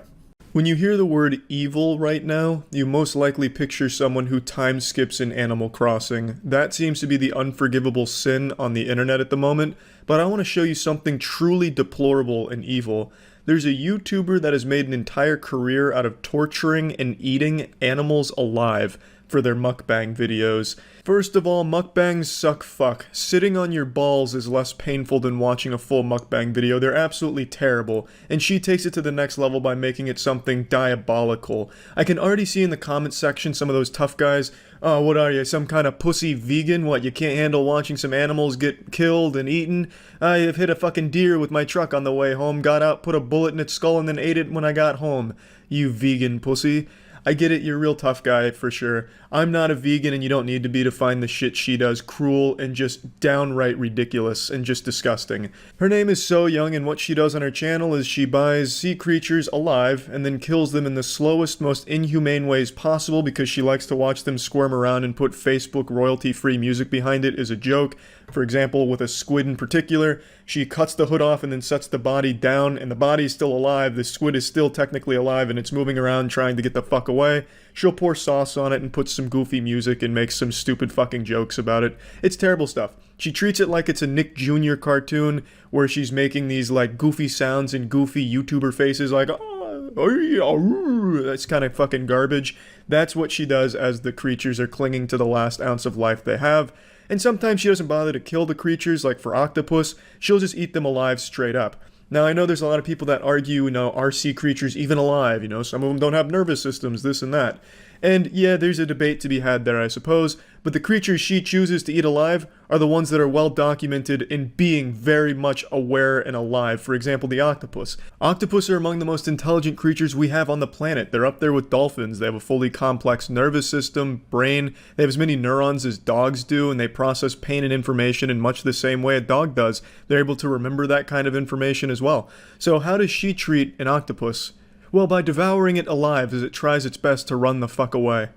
When you hear the word evil right now, you most likely picture someone who time skips in Animal Crossing. That seems to be the unforgivable sin on the internet at the moment, but I want to show you something truly deplorable and evil. There's a YouTuber that has made an entire career out of torturing and eating animals alive for their mukbang videos. First of all, mukbangs suck fuck. Sitting on your balls is less painful than watching a full mukbang video. They're absolutely terrible, and she takes it to the next level by making it something diabolical. I can already see in the comment section some of those tough guys, "Oh, what are you, some kind of pussy vegan? What, you can't handle watching some animals get killed and eaten? I have hit a fucking deer with my truck on the way home, got out, put a bullet in its skull, and then ate it when I got home. You vegan pussy." I get it, you're a real tough guy, for sure. I'm not a vegan, and you don't need to be to find the shit she does cruel and just downright ridiculous and just disgusting. Her name is So Young, and what she does on her channel is she buys sea creatures alive and then kills them in the slowest, most inhumane ways possible because she likes to watch them squirm around and put Facebook royalty-free music behind it as a joke. For example, with a squid in particular, she cuts the hood off and then sets the body down, and the body's still alive, the squid is still technically alive, and it's moving around trying to get the fuck away. She'll pour sauce on it and put some goofy music and make some stupid fucking jokes about it. It's terrible stuff. She treats it like it's a Nick Jr. cartoon, where she's making these, like, goofy sounds and goofy YouTuber faces, like, that's kind of fucking garbage. That's what she does as the creatures are clinging to the last ounce of life they have. And sometimes she doesn't bother to kill the creatures, like for octopus, she'll just eat them alive straight up. Now, I know there's a lot of people that argue, are sea creatures even alive? Some of them don't have nervous systems, this and that. And yeah, there's a debate to be had there, I suppose, but the creatures she chooses to eat alive are the ones that are well documented in being very much aware and alive. For example, the octopus. Octopus are among the most intelligent creatures we have on the planet. They're up there with dolphins. They have a fully complex nervous system, brain. They have as many neurons as dogs do, and they process pain and information in much the same way a dog does. They're able to remember that kind of information as well. So how does she treat an octopus? Well, by devouring it alive as it tries its best to run the fuck away.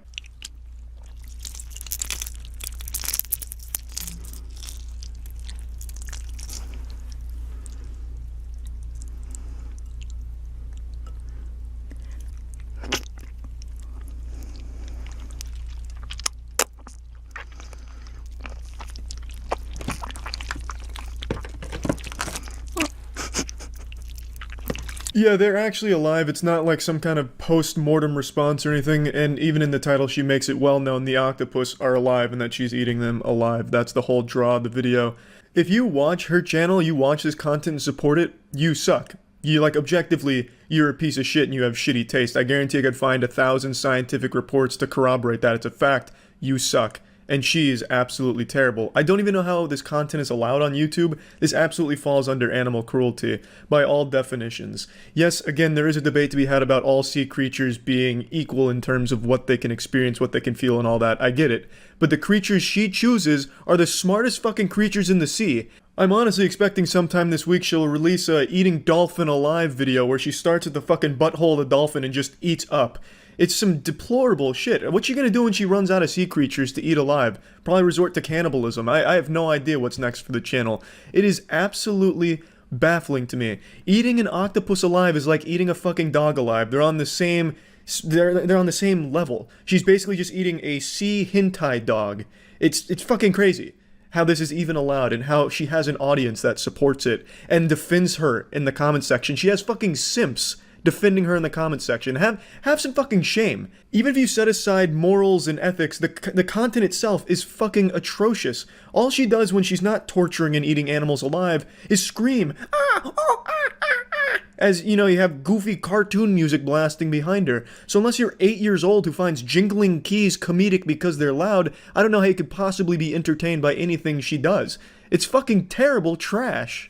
Yeah, they're actually alive. It's not like some kind of post-mortem response or anything, and even in the title she makes it well known the octopus are alive and that she's eating them alive. That's the whole draw of the video. If you watch her channel, you watch this content and support it, you suck. You, objectively, you're a piece of shit and you have shitty taste. I guarantee I could find 1,000 scientific reports to corroborate that. It's a fact. You suck. And she is absolutely terrible. I don't even know how this content is allowed on YouTube. This absolutely falls under animal cruelty, by all definitions. Yes, again, there is a debate to be had about all sea creatures being equal in terms of what they can experience, what they can feel, and all that. I get it. But the creatures she chooses are the smartest fucking creatures in the sea. I'm honestly expecting sometime this week she'll release a eating dolphin alive video where she starts at the fucking butthole of the dolphin and just eats up. It's some deplorable shit. What's she gonna do when she runs out of sea creatures to eat alive? Probably resort to cannibalism. I have no idea what's next for the channel. It is absolutely baffling to me. Eating an octopus alive is like eating a fucking dog alive. They're on the same level. She's basically just eating a sea hentai dog. It's fucking crazy how this is even allowed and how she has an audience that supports it and defends her in the comment section. She has fucking simps defending her in the comment section. Have some fucking shame. Even if you set aside morals and ethics, the content itself is fucking atrocious. All she does when she's not torturing and eating animals alive is scream, as, you have goofy cartoon music blasting behind her. So unless you're 8 years old who finds jingling keys comedic because they're loud, I don't know how you could possibly be entertained by anything she does. It's fucking terrible trash.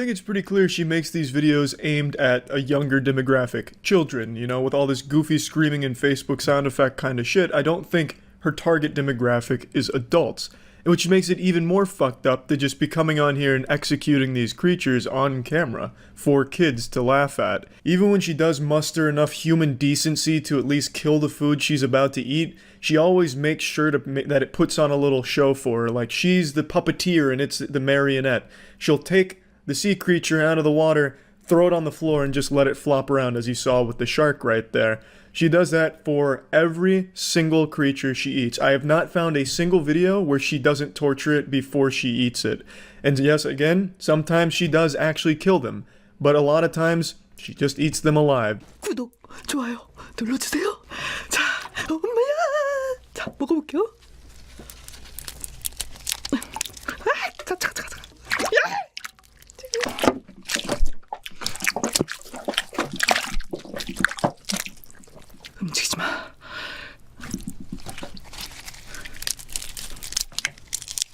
think it's pretty clear she makes these videos aimed at a younger demographic. Children, you know, with all this goofy screaming and Facebook sound effect kind of shit. I don't think her target demographic is adults. Which makes it even more fucked up to just be coming on here and executing these creatures on camera for kids to laugh at. Even when she does muster enough human decency to at least kill the food she's about to eat, she always makes sure that it puts on a little show for her, like she's the puppeteer and it's the marionette. She'll take the sea creature out of the water, throw it on the floor, and just let it flop around, as you saw with the shark right there. She does that for every single creature she eats. I have not found a single video where she doesn't torture it before she eats it. And yes, again, sometimes she does actually kill them, but a lot of times she just eats them alive. 구독, 좋아요 눌러주세요. 자, 엄마야. 자, 먹어볼게요. 잠깐. 움직이지 마.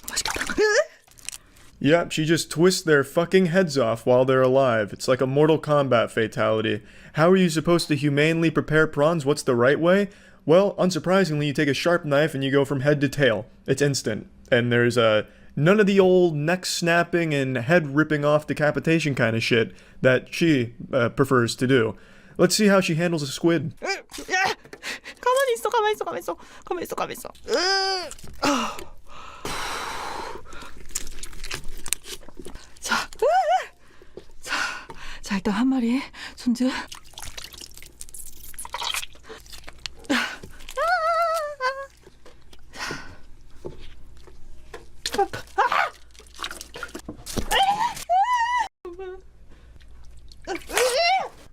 맛있겠다. Yep, she just twists their fucking heads off while they're alive. It's like a Mortal Kombat fatality. How are you supposed to humanely prepare prawns? What's the right way? Well, unsurprisingly, you take a sharp knife and you go from head to tail. It's instant. And there's none of the old neck snapping and head ripping off decapitation kind of shit that she prefers to do. Let's see how she handles a squid. 가만히 있어. 자, 일단 한 마리 손질.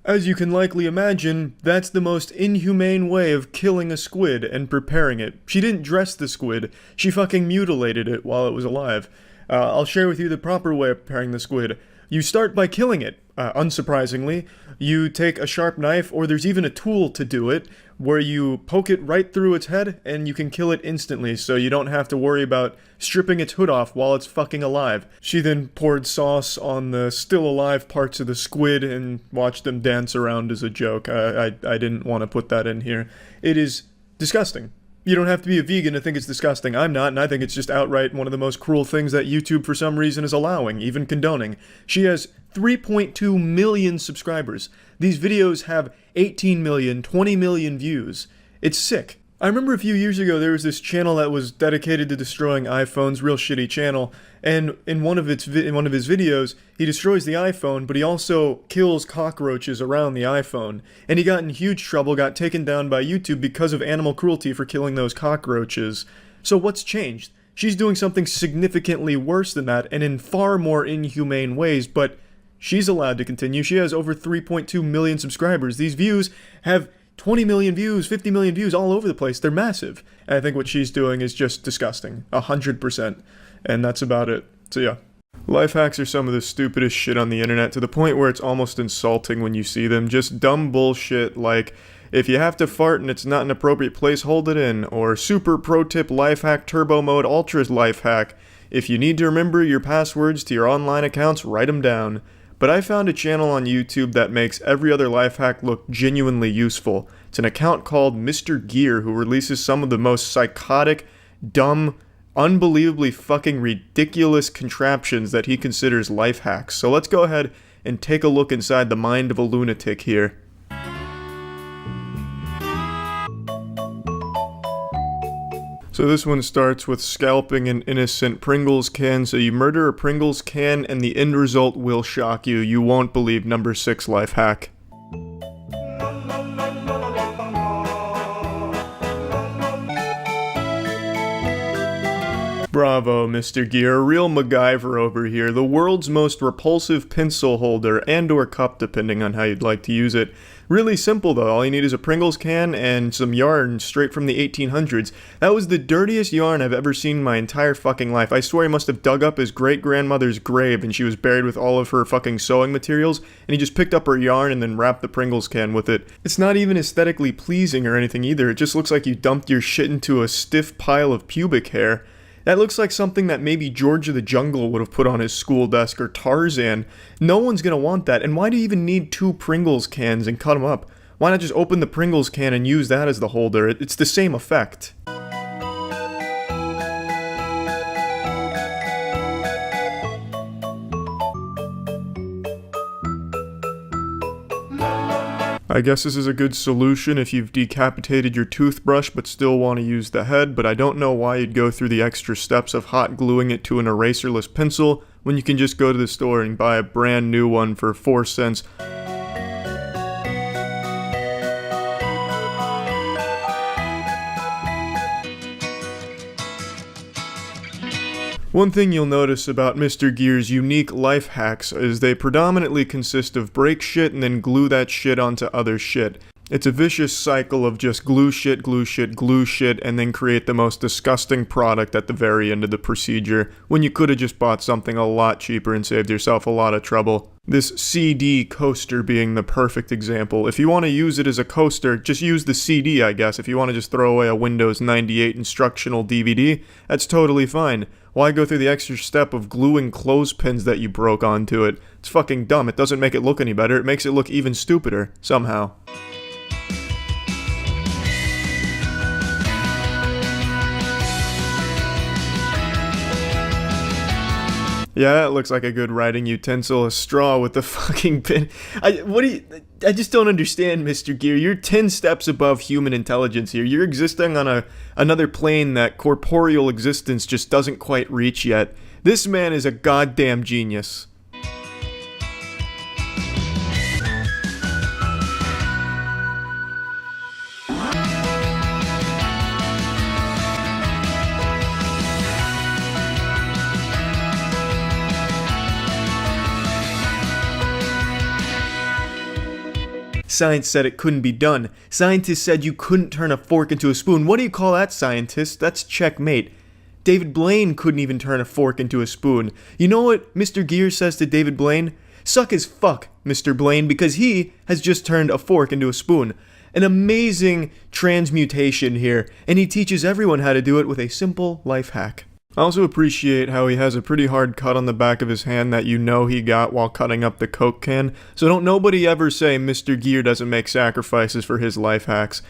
As you can likely imagine, that's the most inhumane way of killing a squid and preparing it. She didn't dress the squid, she fucking mutilated it while it was alive. I'll share with you the proper way of preparing the squid. You start by killing it, unsurprisingly. You take a sharp knife, or there's even a tool to do it, where you poke it right through its head, and you can kill it instantly, so you don't have to worry about stripping its hood off while it's fucking alive. She then poured sauce on the still alive parts of the squid and watched them dance around as a joke. I didn't want to put that in here. It is disgusting. You don't have to be a vegan to think it's disgusting. I'm not, and I think it's just outright one of the most cruel things that YouTube for some reason is allowing, even condoning. She has 3.2 million subscribers. These videos have 18 million, 20 million views. It's sick. I remember a few years ago there was this channel that was dedicated to destroying iPhones, real shitty channel, and in one of his videos, he destroys the iPhone, but he also kills cockroaches around the iPhone. And he got in huge trouble, got taken down by YouTube because of animal cruelty for killing those cockroaches. So what's changed? She's doing something significantly worse than that, and in far more inhumane ways, but she's allowed to continue. She has over 3.2 million subscribers. These views have 20 million views, 50 million views all over the place. They're massive. And I think what she's doing is just disgusting. 100%. And that's about it. So yeah. Life hacks are some of the stupidest shit on the internet, to the point where it's almost insulting when you see them. Just dumb bullshit like, if you have to fart and it's not an appropriate place, hold it in. Or super pro tip life hack turbo mode ultra life hack. If you need to remember your passwords to your online accounts, write them down. But I found a channel on YouTube that makes every other life hack look genuinely useful. It's an account called Mr. Gear, who releases some of the most psychotic, dumb, unbelievably fucking ridiculous contraptions that he considers life hacks. So let's go ahead and take a look inside the mind of a lunatic here. So this one starts with scalping an innocent Pringles can. So you murder a Pringles can and the end result will shock you. You won't believe number 6 life hack. Bravo, Mr. Gear, a real MacGyver over here. The world's most repulsive pencil holder and or cup, depending on how you'd like to use it. Really simple though, all you need is a Pringles can and some yarn straight from the 1800s. That was the dirtiest yarn I've ever seen in my entire fucking life. I swear he must have dug up his great-grandmother's grave and she was buried with all of her fucking sewing materials, and he just picked up her yarn and then wrapped the Pringles can with it. It's not even aesthetically pleasing or anything either, it just looks like you dumped your shit into a stiff pile of pubic hair. That looks like something that maybe George of the Jungle would have put on his school desk, or Tarzan. No one's gonna want that, and why do you even need 2 Pringles cans and cut them up? Why not just open the Pringles can and use that as the holder? It's the same effect. I guess this is a good solution if you've decapitated your toothbrush but still want to use the head, but I don't know why you'd go through the extra steps of hot gluing it to an eraserless pencil when you can just go to the store and buy a brand new one for 4 cents. One thing you'll notice about Mr. Gear's unique life hacks is they predominantly consist of break shit and then glue that shit onto other shit. It's a vicious cycle of just glue shit, glue shit, glue shit, and then create the most disgusting product at the very end of the procedure, when you could have just bought something a lot cheaper and saved yourself a lot of trouble. This CD coaster being the perfect example. If you want to use it as a coaster, just use the CD, I guess. If you want to just throw away a Windows 98 instructional DVD, that's totally fine. Why go through the extra step of gluing clothespins that you broke onto it? It's fucking dumb. It doesn't make it look any better. It makes it look even stupider, somehow. Yeah, that looks like a good writing utensil, a straw with the fucking pin. I just don't understand, Mr. Gear. You're 10 steps above human intelligence here. You're existing on another plane that corporeal existence just doesn't quite reach yet. This man is a goddamn genius. Science said it couldn't be done. Scientists said you couldn't turn a fork into a spoon. What do you call that, scientist? That's checkmate. David Blaine couldn't even turn a fork into a spoon. You know what Mr. Gear says to David Blaine? Suck his fuck, Mr. Blaine, because he has just turned a fork into a spoon. An amazing transmutation here, and he teaches everyone how to do it with a simple life hack. I also appreciate how he has a pretty hard cut on the back of his hand that you know he got while cutting up the Coke can, so don't nobody ever say Mr. Gear doesn't make sacrifices for his life hacks.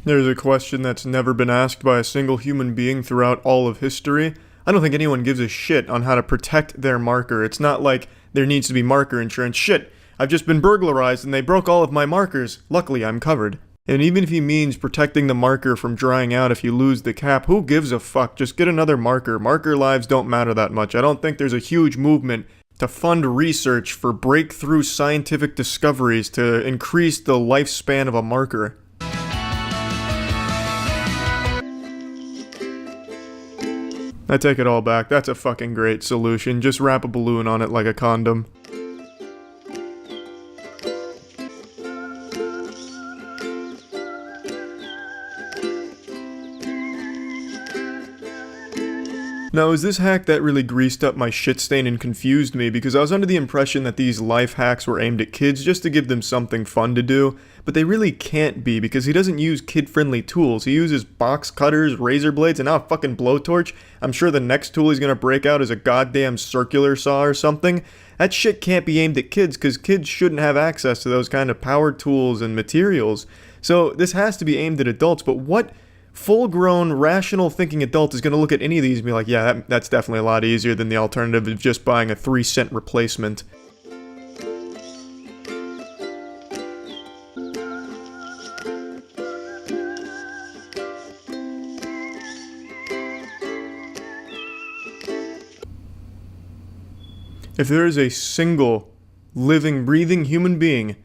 There's a question that's never been asked by a single human being throughout all of history. I don't think anyone gives a shit on how to protect their marker. It's not like there needs to be marker insurance. Shit! I've just been burglarized and they broke all of my markers. Luckily, I'm covered. And even if he means protecting the marker from drying out if you lose the cap, who gives a fuck? Just get another marker. Marker lives don't matter that much. I don't think there's a huge movement to fund research for breakthrough scientific discoveries to increase the lifespan of a marker. I take it all back. That's a fucking great solution. Just wrap a balloon on it like a condom. Now, is this hack that really greased up my shit stain and confused me, because I was under the impression that these life hacks were aimed at kids just to give them something fun to do, but they really can't be, because he doesn't use kid-friendly tools. He uses box cutters, razor blades, and now a fucking blowtorch. I'm sure the next tool he's gonna break out is a goddamn circular saw or something. That shit can't be aimed at kids, because kids shouldn't have access to those kind of power tools and materials. So this has to be aimed at adults, but what full-grown, rational-thinking adult is going to look at any of these and be like, yeah, that's definitely a lot easier than the alternative of just buying a 3-cent replacement. If there is a single living, breathing human being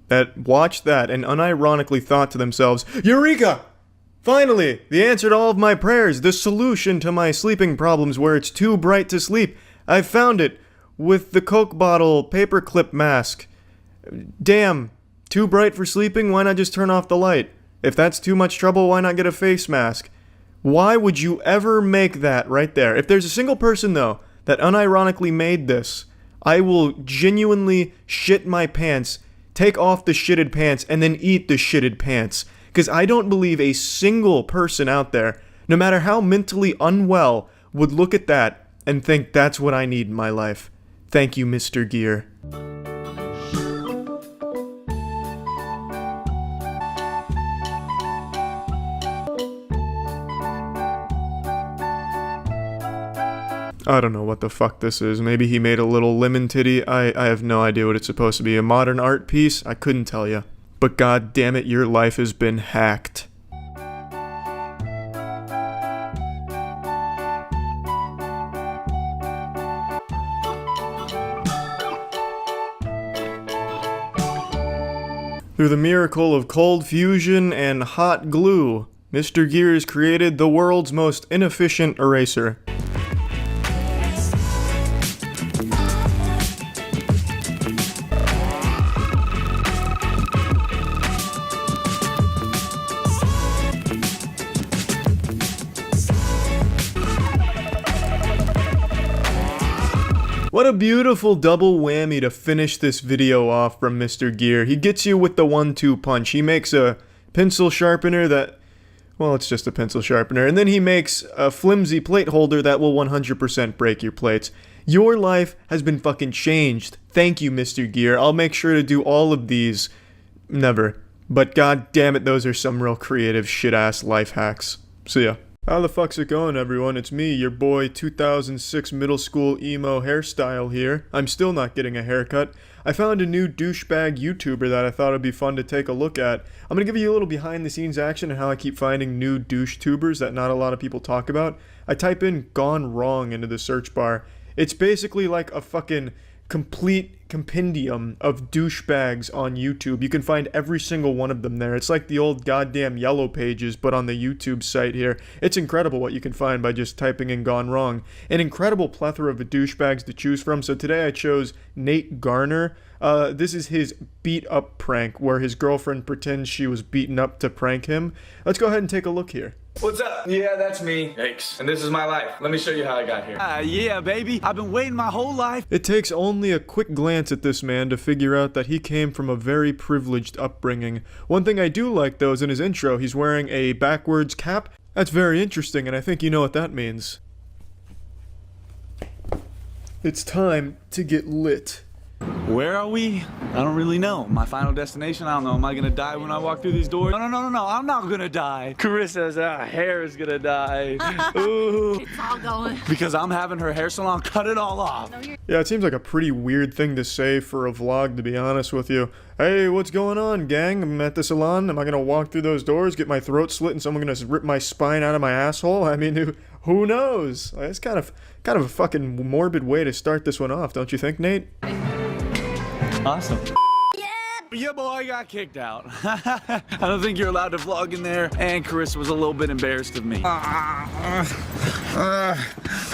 that watched that and unironically thought to themselves, Eureka! Finally, the answer to all of my prayers, the solution to my sleeping problems where it's too bright to sleep. I've found it with the Coke bottle paperclip mask. Damn, too bright for sleeping? Why not just turn off the light? If that's too much trouble, why not get a face mask? Why would you ever make that right there? If there's a single person, though, that unironically made this, I will genuinely shit my pants take off the shitted pants and then eat the shitted pants. Because I don't believe a single person out there, no matter how mentally unwell, would look at that and think that's what I need in my life. Thank you, Mr. Gear. I don't know what the fuck this is. Maybe he made a little lemon titty. I have no idea what it's supposed to be. A modern art piece? I couldn't tell you. But god damn it, your life has been hacked. Through the miracle of cold fusion and hot glue, Mr. Gears created the world's most inefficient eraser. What a beautiful double whammy to finish this video off from Mr. Gear. He gets you with the 1-2 punch. He makes a pencil sharpener that, well, it's just a pencil sharpener. And then he makes a flimsy plate holder that will 100% break your plates. Your life has been fucking changed. Thank you, Mr. Gear. I'll make sure to do all of these. Never. But god damn it, those are some real creative shit-ass life hacks. See ya. How the fuck's it going, everyone? It's me, your boy 2006 middle school emo hairstyle here. I'm still not getting a haircut. I found a new douchebag YouTuber that I thought would be fun to take a look at. I'm gonna give you a little behind the scenes action and how I keep finding new DoucheTubers that not a lot of people talk about. I type in "gone wrong" into the search bar. It's basically like a fucking complete compendium of douchebags on YouTube. You can find every single one of them there. It's like the old goddamn Yellow Pages, but on the YouTube site here. It's incredible what you can find by just typing in "gone wrong." An incredible plethora of douchebags to choose from. So today I chose Nate Garner. This is his beat up prank where his girlfriend pretends she was beaten up to prank him. Let's go ahead and take a look here. What's up? Yeah, that's me. Yikes. And this is my life. Let me show you how I got here. Yeah, baby. I've been waiting my whole life. It takes only a quick glance at this man to figure out that he came from a very privileged upbringing. One thing I do like, though, is in his intro, he's wearing a backwards cap. That's very interesting, and I think you know what that means. It's time to get lit. Where are we? I don't really know. My final destination? I don't know. Am I gonna die when I walk through these doors? No, I'm not gonna die. Carissa's hair is gonna die. Ooh. It's all going. Because I'm having her hair salon cut it all off. Yeah, it seems like a pretty weird thing to say for a vlog, to be honest with you. Hey, what's going on, gang? I'm at the salon. Am I gonna walk through those doors, get my throat slit, and someone gonna rip my spine out of my asshole? I mean, who knows? It's kind of a fucking morbid way to start this one off, don't you think, Nate? Awesome. Yeah, boy, got kicked out. I don't think you're allowed to vlog in there, and Carissa was a little bit embarrassed of me.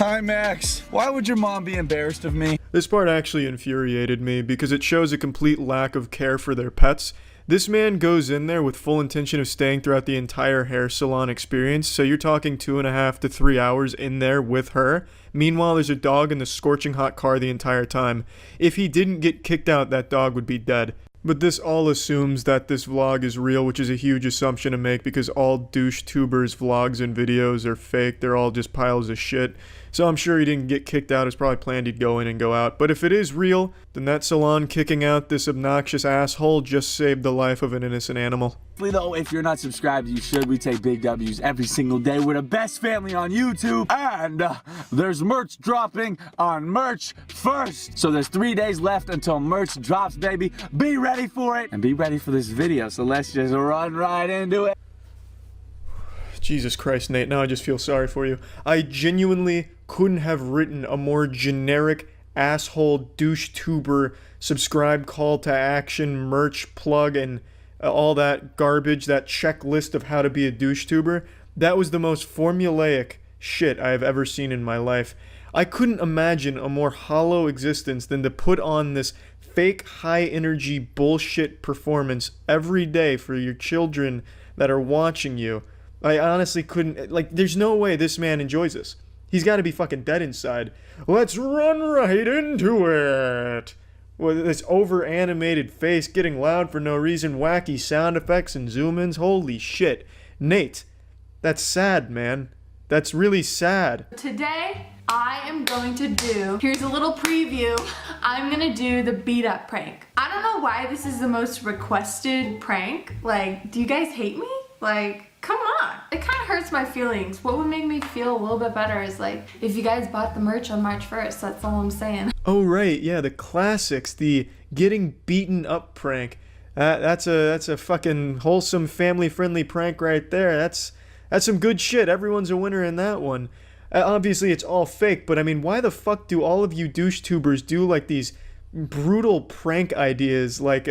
Hi, Max. Why would your mom be embarrassed of me? This part actually infuriated me because it shows a complete lack of care for their pets. This man goes in there with full intention of staying throughout the entire hair salon experience, so you're talking 2.5 to 3 hours in there with her. Meanwhile, there's a dog in the scorching hot car the entire time. If he didn't get kicked out, that dog would be dead. But this all assumes that this vlog is real, which is a huge assumption to make because all douche-tubers' vlogs and videos are fake. They're all just piles of shit. So I'm sure he didn't get kicked out. It's probably planned he'd go in and go out. But if it is real, then that salon kicking out this obnoxious asshole just saved the life of an innocent animal. Though, if you're not subscribed, you should. We take big W's every single day. We're the best family on YouTube. And there's merch dropping on Merch First. So there's 3 days left until merch drops, baby. Be ready for it. And be ready for this video. So let's just run right into it. Jesus Christ, Nate, now I just feel sorry for you. I genuinely couldn't have written a more generic asshole douche-tuber subscribe call to action merch plug and all that garbage, that checklist of how to be a douche-tuber. That was the most formulaic shit I have ever seen in my life. I couldn't imagine a more hollow existence than to put on this fake high-energy bullshit performance every day for your children that are watching you. I honestly couldn't, like, there's no way this man enjoys this. He's got to be fucking dead inside. Let's run right into it. with this over-animated face, getting loud for no reason, wacky sound effects and zoom-ins. Holy shit. Nate, that's sad, man. That's really sad. Today, I am going to do, here's a little preview, I'm gonna do the beat up prank. I don't know why this is the most requested prank. Like, do you guys hate me? Like, come on. It kind of hurts my feelings. What would make me feel a little bit better is like, if you guys bought the merch on March 1st, that's all I'm saying. Oh right, yeah, the classics, the getting beaten up prank. That's a fucking wholesome, family-friendly prank right there. That's some good shit. Everyone's a winner in that one. Obviously, it's all fake, but I mean, why the fuck do all of you douche-tubers do like these brutal prank ideas? Like,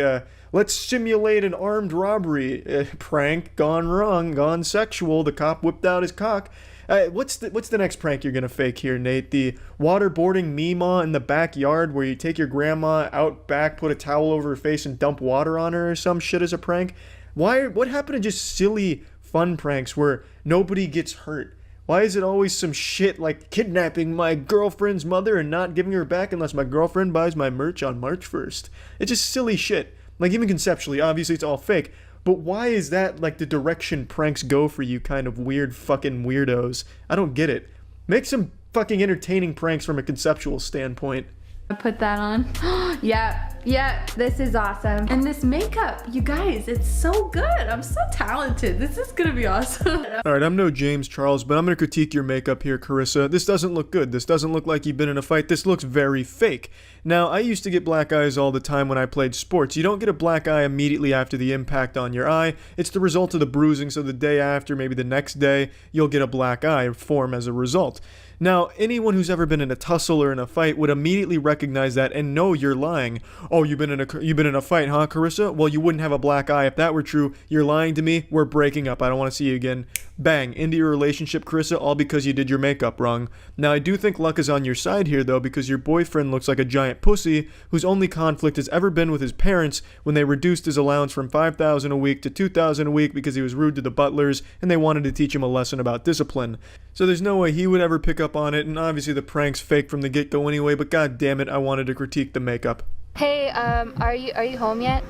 let's simulate an armed robbery prank gone wrong, gone sexual. The cop whipped out his cock. What's the next prank you're gonna fake here, Nate? The waterboarding Meemaw in the backyard where you take your grandma out back, put a towel over her face, and dump water on her or some shit as a prank? What happened to just silly fun pranks where nobody gets hurt? Why is it always some shit like kidnapping my girlfriend's mother and not giving her back unless my girlfriend buys my merch on March 1st? It's just silly shit. Like, even conceptually, obviously it's all fake. But why is that like the direction pranks go for you kind of weird fucking weirdos? I don't get it. Make some fucking entertaining pranks from a conceptual standpoint. I put that on. Yeah, this is awesome. And this makeup, you guys, it's so good. I'm so talented. This is gonna be awesome. Alright, I'm no James Charles, but I'm gonna critique your makeup here, Carissa. This doesn't look good. This doesn't look like you've been in a fight. This looks very fake. Now, I used to get black eyes all the time when I played sports. You don't get a black eye immediately after the impact on your eye. It's the result of the bruising, so the day after, maybe the next day, you'll get a black eye form as a result. Now, anyone who's ever been in a tussle or in a fight would immediately recognize that and know you're lying. Oh, you've been in a fight, huh, Carissa? Well, you wouldn't have a black eye if that were true. You're lying to me. We're breaking up. I don't want to see you again. Bang, into your relationship, Carissa, all because you did your makeup wrong. Now, I do think luck is on your side here, though, because your boyfriend looks like a giant pussy whose only conflict has ever been with his parents when they reduced his allowance from $5,000 a week to $2,000 a week because he was rude to the butlers and they wanted to teach him a lesson about discipline. So there's no way he would ever pick up on it, and obviously the prank's fake from the get-go anyway, but god damn it, I wanted to critique the makeup. Hey, are you home yet?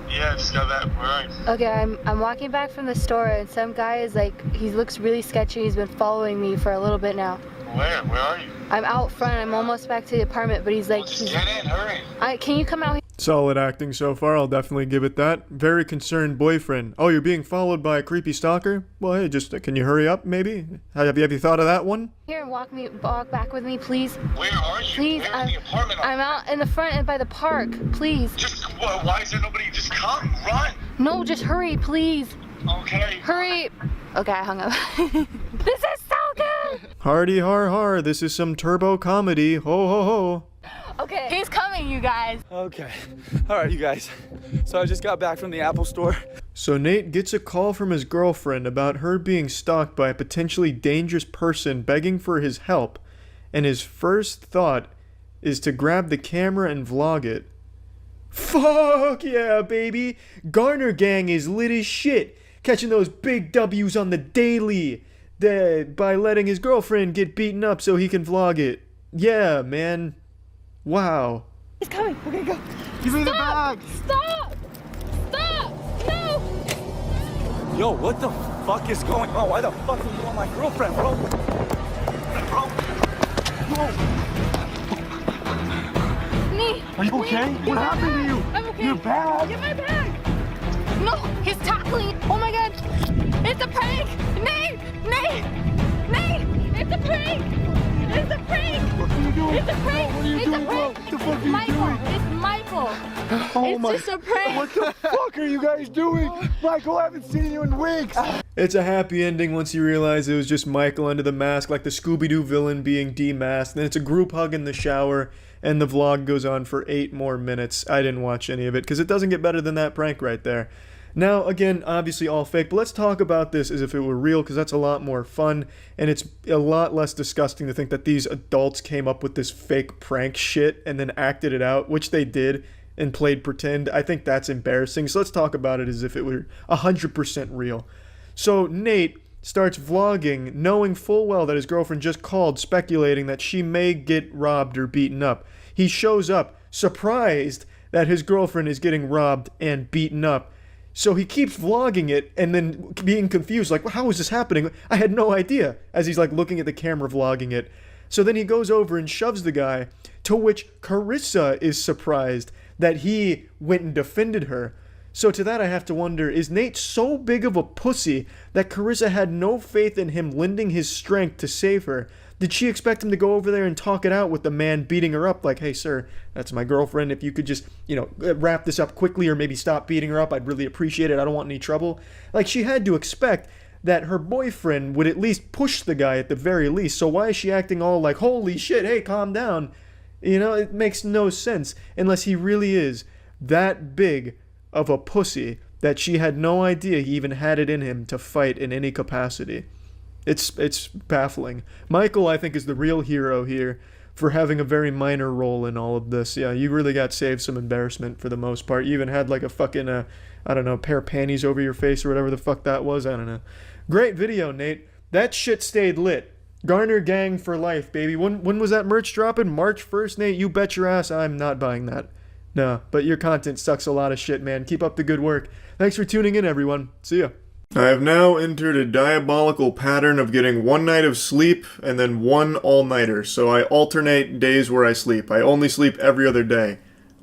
Yeah, just got that. Where are you? Okay, I'm walking back from the store and some guy is like, he looks really sketchy. He's been following me for a little bit now. Where? Where are you? I'm out front. I'm almost back to the apartment, but he's like, Well, just get in, hurry. Can you come out here? Solid acting so far, I'll definitely give it that. Very concerned boyfriend. Oh, you're being followed by a creepy stalker? Well, hey, just, can you hurry up, maybe? Have you thought of that one? Here and walk back with me, please. Where are you? Please, Where in the apartment? I'm out in the front and by the park, please. Just, why is there nobody? Just come, run. No, just hurry, please. Okay. Hurry. Okay, I hung up. This is so good. Hardy har har, this is some turbo comedy. Ho ho ho. Okay, he's coming, you guys. Okay. All right, you guys. So I just got back from the Apple store. So Nate gets a call from his girlfriend about her being stalked by a potentially dangerous person begging for his help, and his first thought is to grab the camera and vlog it. Fuck yeah, baby! Garner Gang is lit as shit, catching those big W's on the daily, by letting his girlfriend get beaten up so he can vlog it. Yeah, man. Wow. He's coming. Okay, go. Give me the bag. Stop! Stop! No! Yo, what the fuck is going on? Why the fuck are you on my girlfriend, bro? Me! Are you okay? What happened to you? I'm okay. Your bag? Get my bag! No! He's tackling! Oh my god! It's a prank! Nate! Nate! Nate! It's a prank! It's a prank! What are you doing? It's a prank! What are you It's doing, a bro? prank! What the fuck are you Michael! doing? It's Michael! It's just a prank! What the fuck are you guys doing? Michael, I haven't seen you in weeks. It's a happy ending once you realize it was just Michael under the mask, like the Scooby-Doo villain being demasked. Then it's a group hug in the shower, and the vlog goes on for 8 more minutes. I didn't watch any of it, because it doesn't get better than that prank right there. Now, again, obviously all fake, but let's talk about this as if it were real, because that's a lot more fun, and it's a lot less disgusting to think that these adults came up with this fake prank shit and then acted it out, which they did, and played pretend. I think that's embarrassing, so let's talk about it as if it were 100% real. So Nate starts vlogging, knowing full well that his girlfriend just called, speculating that she may get robbed or beaten up. He shows up, surprised that his girlfriend is getting robbed and beaten up. So he keeps vlogging it and then being confused, like, well, how is this happening? I had no idea, as he's like looking at the camera vlogging it. So then he goes over and shoves the guy, to which Carissa is surprised that he went and defended her. So to that I have to wonder, is Nate so big of a pussy that Carissa had no faith in him lending his strength to save her? Did she expect him to go over there and talk it out with the man beating her up? Like, hey, sir, that's my girlfriend. If you could just, wrap this up quickly or maybe stop beating her up, I'd really appreciate it. I don't want any trouble. Like, she had to expect that her boyfriend would at least push the guy at the very least. So why is she acting all like, holy shit, hey, calm down? It makes no sense unless he really is that big of a pussy that she had no idea he even had it in him to fight in any capacity. It's baffling. Michael, I think, is the real hero here for having a very minor role in all of this. Yeah, you really got saved some embarrassment for the most part. You even had like a fucking, I don't know, pair of panties over your face or whatever the fuck that was. I don't know. Great video, Nate. That shit stayed lit. Garner gang for life, baby. When was that merch dropping? March 1st, Nate? You bet your ass I'm not buying that. No, but your content sucks a lot of shit, man. Keep up the good work. Thanks for tuning in, everyone. See ya. I have now entered a diabolical pattern of getting one night of sleep and then one all-nighter, so I alternate days where I sleep. I only sleep every other day.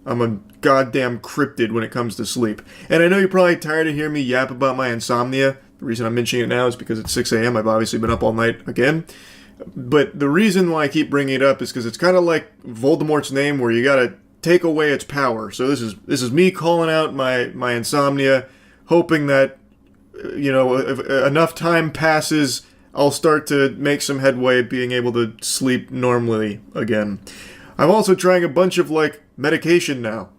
I'm a goddamn cryptid when it comes to sleep. And I know you're probably tired of hearing me yap about my insomnia. The reason I'm mentioning it now is because it's 6 a.m. I've obviously been up all night again. But the reason why I keep bringing it up is because it's kind of like Voldemort's name, where you gotta take away its power. So this is me calling out my insomnia, hoping that, if enough time passes, I'll start to make some headway being able to sleep normally again. I'm also trying a bunch of, medication now.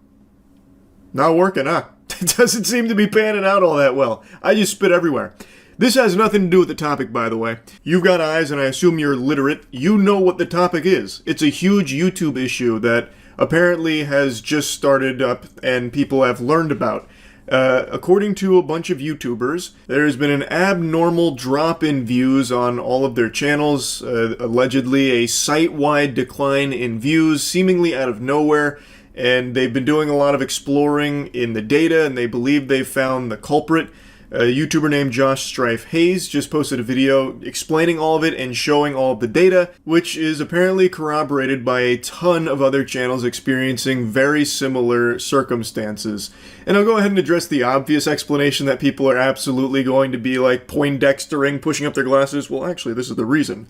Not working, huh? It doesn't seem to be panning out all that well. I just spit everywhere. This has nothing to do with the topic, by the way. You've got eyes, and I assume you're literate. You know what the topic is. It's a huge YouTube issue that apparently has just started up and people have learned about. According to a bunch of YouTubers, there has been an abnormal drop in views on all of their channels, allegedly a site-wide decline in views, seemingly out of nowhere, and they've been doing a lot of exploring in the data, and they believe they've found the culprit. A YouTuber named Josh Strife Hayes just posted a video explaining all of it and showing all of the data, which is apparently corroborated by a ton of other channels experiencing very similar circumstances. And I'll go ahead and address the obvious explanation that people are absolutely going to be like Poindextering, pushing up their glasses. Well, actually, this is the reason.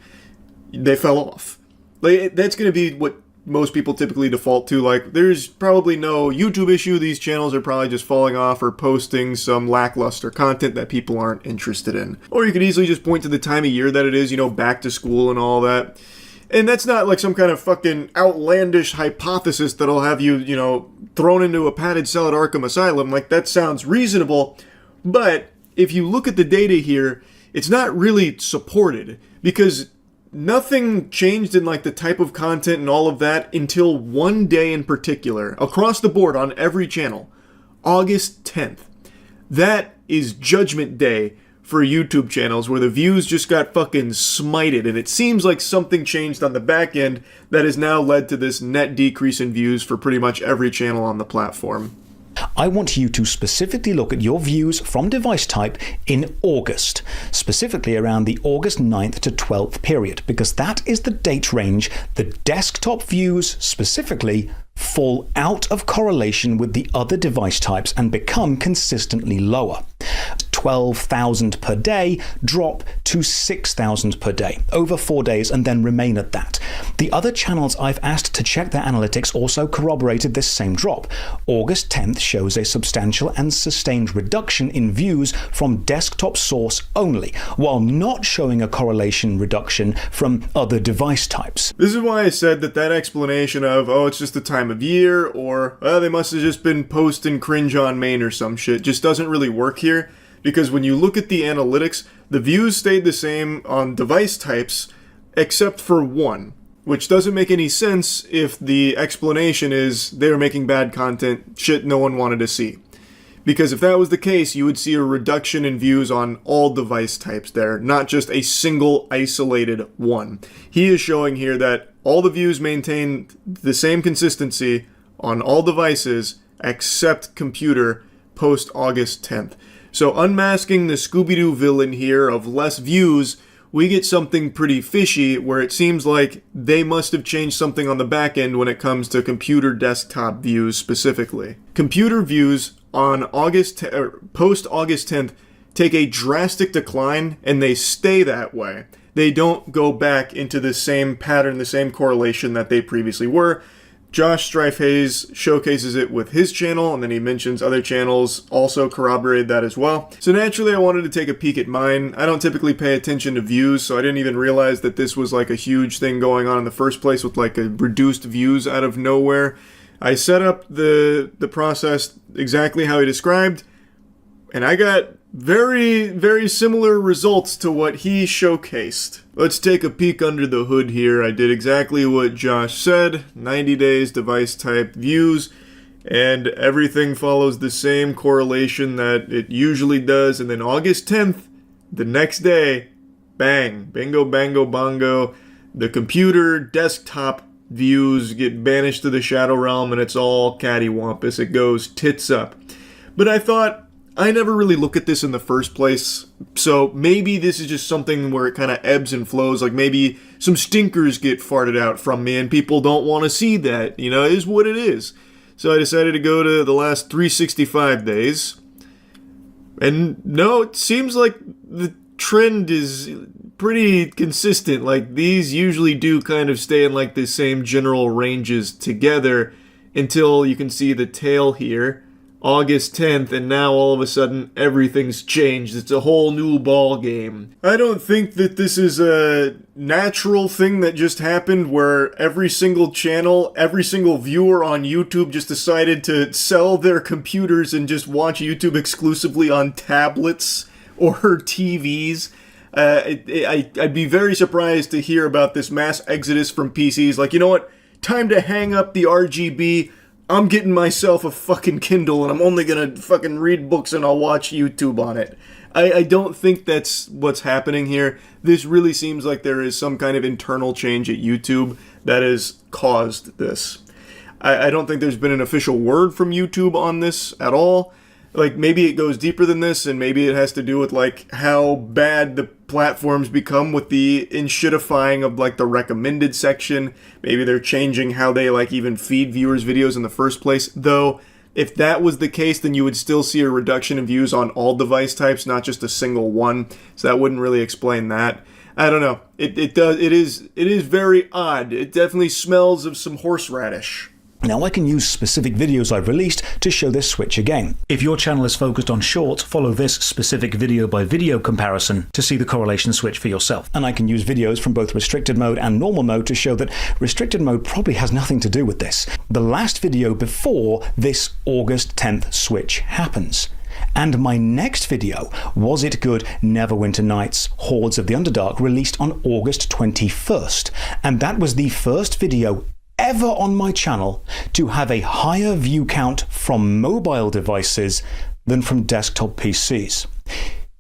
They fell off. That's going to be what most people typically default to. There's probably no YouTube issue. These channels are probably just falling off or posting some lackluster content that people aren't interested in. Or you could easily just point to the time of year that it is, back to school and all that. And that's not like some kind of fucking outlandish hypothesis that'll have you, thrown into a padded cell at Arkham Asylum. That sounds reasonable. But if you look at the data here, it's not really supported, because nothing changed in the type of content and all of that until one day in particular, across the board on every channel, August 10th. That is Judgment Day for YouTube channels, where the views just got fucking smited, and it seems like something changed on the back end that has now led to this net decrease in views for pretty much every channel on the platform. I want you to specifically look at your views from device type in August, specifically around the August 9th to 12th period, because that is the date range the desktop views specifically fall out of correlation with the other device types and become consistently lower. 12,000 per day drop to 6,000 per day over 4 days and then remain at that. The other channels I've asked to check their analytics also corroborated this same drop. August 10th shows a substantial and sustained reduction in views from desktop source only, while not showing a correlation reduction from other device types. This is why I said that explanation of, it's just the time of year, or, they must have just been posting cringe on main or some shit, just doesn't really work here. Because when you look at the analytics, the views stayed the same on device types, except for one, which doesn't make any sense if the explanation is they were making bad content, shit no one wanted to see. Because if that was the case, you would see a reduction in views on all device types there, not just a single isolated one. He is showing here that all the views maintain the same consistency on all devices except computer post August 10th. So unmasking the Scooby-Doo villain here of less views, we get something pretty fishy where it seems like they must have changed something on the back end when it comes to computer desktop views specifically. Computer views on post August 10th take a drastic decline, and they stay that way. They don't go back into the same pattern, the same correlation that they previously were. Josh Strife Hayes showcases it with his channel, and then he mentions other channels also corroborated that as well. So naturally I wanted to take a peek at mine. I don't typically pay attention to views, so I didn't even realize that this was like a huge thing going on in the first place with like a reduced views out of nowhere. I set up the process exactly how he described, and I got very, very similar results to what he showcased. Let's take a peek under the hood here. I did exactly what Josh said, 90 days device type views, and everything follows the same correlation that it usually does. And then August 10th, the next day, bang, bingo, bango, bongo, the computer desktop views get banished to the Shadow Realm, and it's all cattywampus. It goes tits up. But I thought, I never really look at this in the first place, so maybe this is just something where it kind of ebbs and flows, like maybe some stinkers get farted out from me and people don't want to see that, you know, it is what it is. So I decided to go to the last 365 days, and no, it seems like the trend is pretty consistent. Like, these usually do kind of stay in like the same general ranges together until you can see the tail here. August 10th, and now all of a sudden everything's changed. It's a whole new ball game. I don't think that this is a natural thing that just happened where every single channel, every single viewer on YouTube just decided to sell their computers and just watch YouTube exclusively on tablets or TVs. I'd be very surprised to hear about this mass exodus from PCs. Like, you know what? Time to hang up the RGB. I'm getting myself a fucking Kindle, and I'm only gonna fucking read books and I'll watch YouTube on it. I don't think that's what's happening here. This really seems like there is some kind of internal change at YouTube that has caused this. I don't think there's been an official word from YouTube on this at all. Like, maybe it goes deeper than this, and maybe it has to do with, like, how bad the platforms become with the inshitifying of, like, the recommended section. Maybe they're changing how they, like, even feed viewers videos in the first place. Though, if that was the case, then you would still see a reduction in views on all device types, not just a single one. So that wouldn't really explain that. I don't know. It is very odd. It definitely smells of some horseradish. Now I can use specific videos I've released to show this switch again. If your channel is focused on shorts, follow this specific video by video comparison to see the correlation switch for yourself. And I can use videos from both restricted mode and normal mode to show that restricted mode probably has nothing to do with this. The last video before this August 10th switch happens. And my next video, Was It Good? Neverwinter Nights, Hordes of the Underdark, released on August 21st. And that was the first video ever on my channel to have a higher view count from mobile devices than from desktop PCs.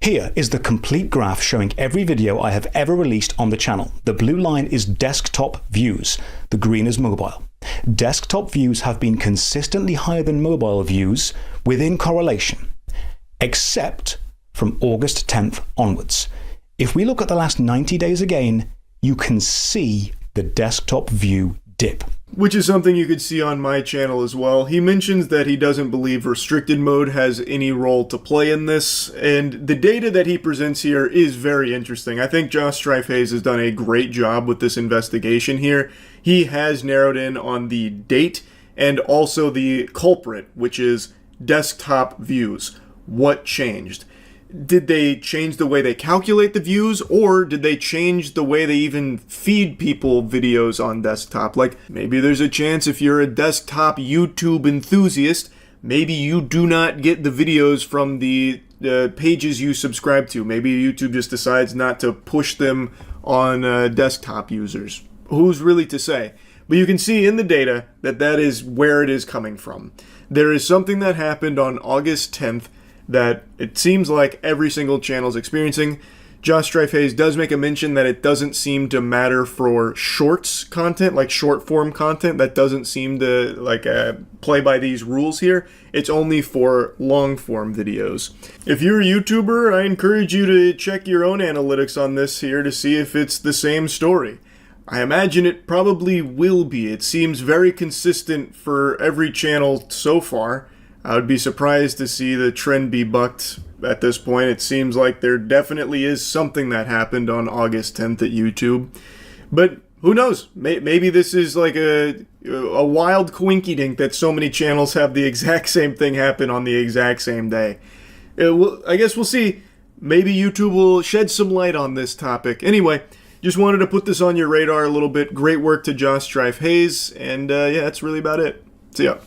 Here is the complete graph showing every video I have ever released on the channel. The blue line is desktop views, the green is mobile. Desktop views have been consistently higher than mobile views within correlation, except from August 10th onwards. If we look at the last 90 days again, you can see the desktop view dip. Which is something you could see on my channel as well. He mentions that he doesn't believe restricted mode has any role to play in this, and the data that he presents here is very interesting. I think Josh Strife Hayes has done a great job with this investigation here. He has narrowed in on the date and also the culprit, which is desktop views. What changed? Did they change the way they calculate the views, or did they change the way they even feed people videos on desktop? Like, maybe there's a chance if you're a desktop YouTube enthusiast, maybe you do not get the videos from the pages you subscribe to. Maybe YouTube just decides not to push them on desktop users. Who's really to say? But you can see in the data that that is where it is coming from. There is something that happened on August 10th that it seems like every single channel is experiencing. Josh Strife Hayes does make a mention that it doesn't seem to matter for shorts content, like short form content. That doesn't seem to play by these rules here. It's only for long form videos. If you're a YouTuber, I encourage you to check your own analytics on this here to see if it's the same story. I imagine it probably will be. It seems very consistent for every channel so far. I would be surprised to see the trend be bucked at this point. It seems like there definitely is something that happened on August 10th at YouTube. But who knows? Maybe this is like a wild coinkydink that so many channels have the exact same thing happen on the exact same day. I guess we'll see. Maybe YouTube will shed some light on this topic. Anyway, just wanted to put this on your radar a little bit. Great work to Josh Strife Hayes. And yeah, that's really about it. See ya.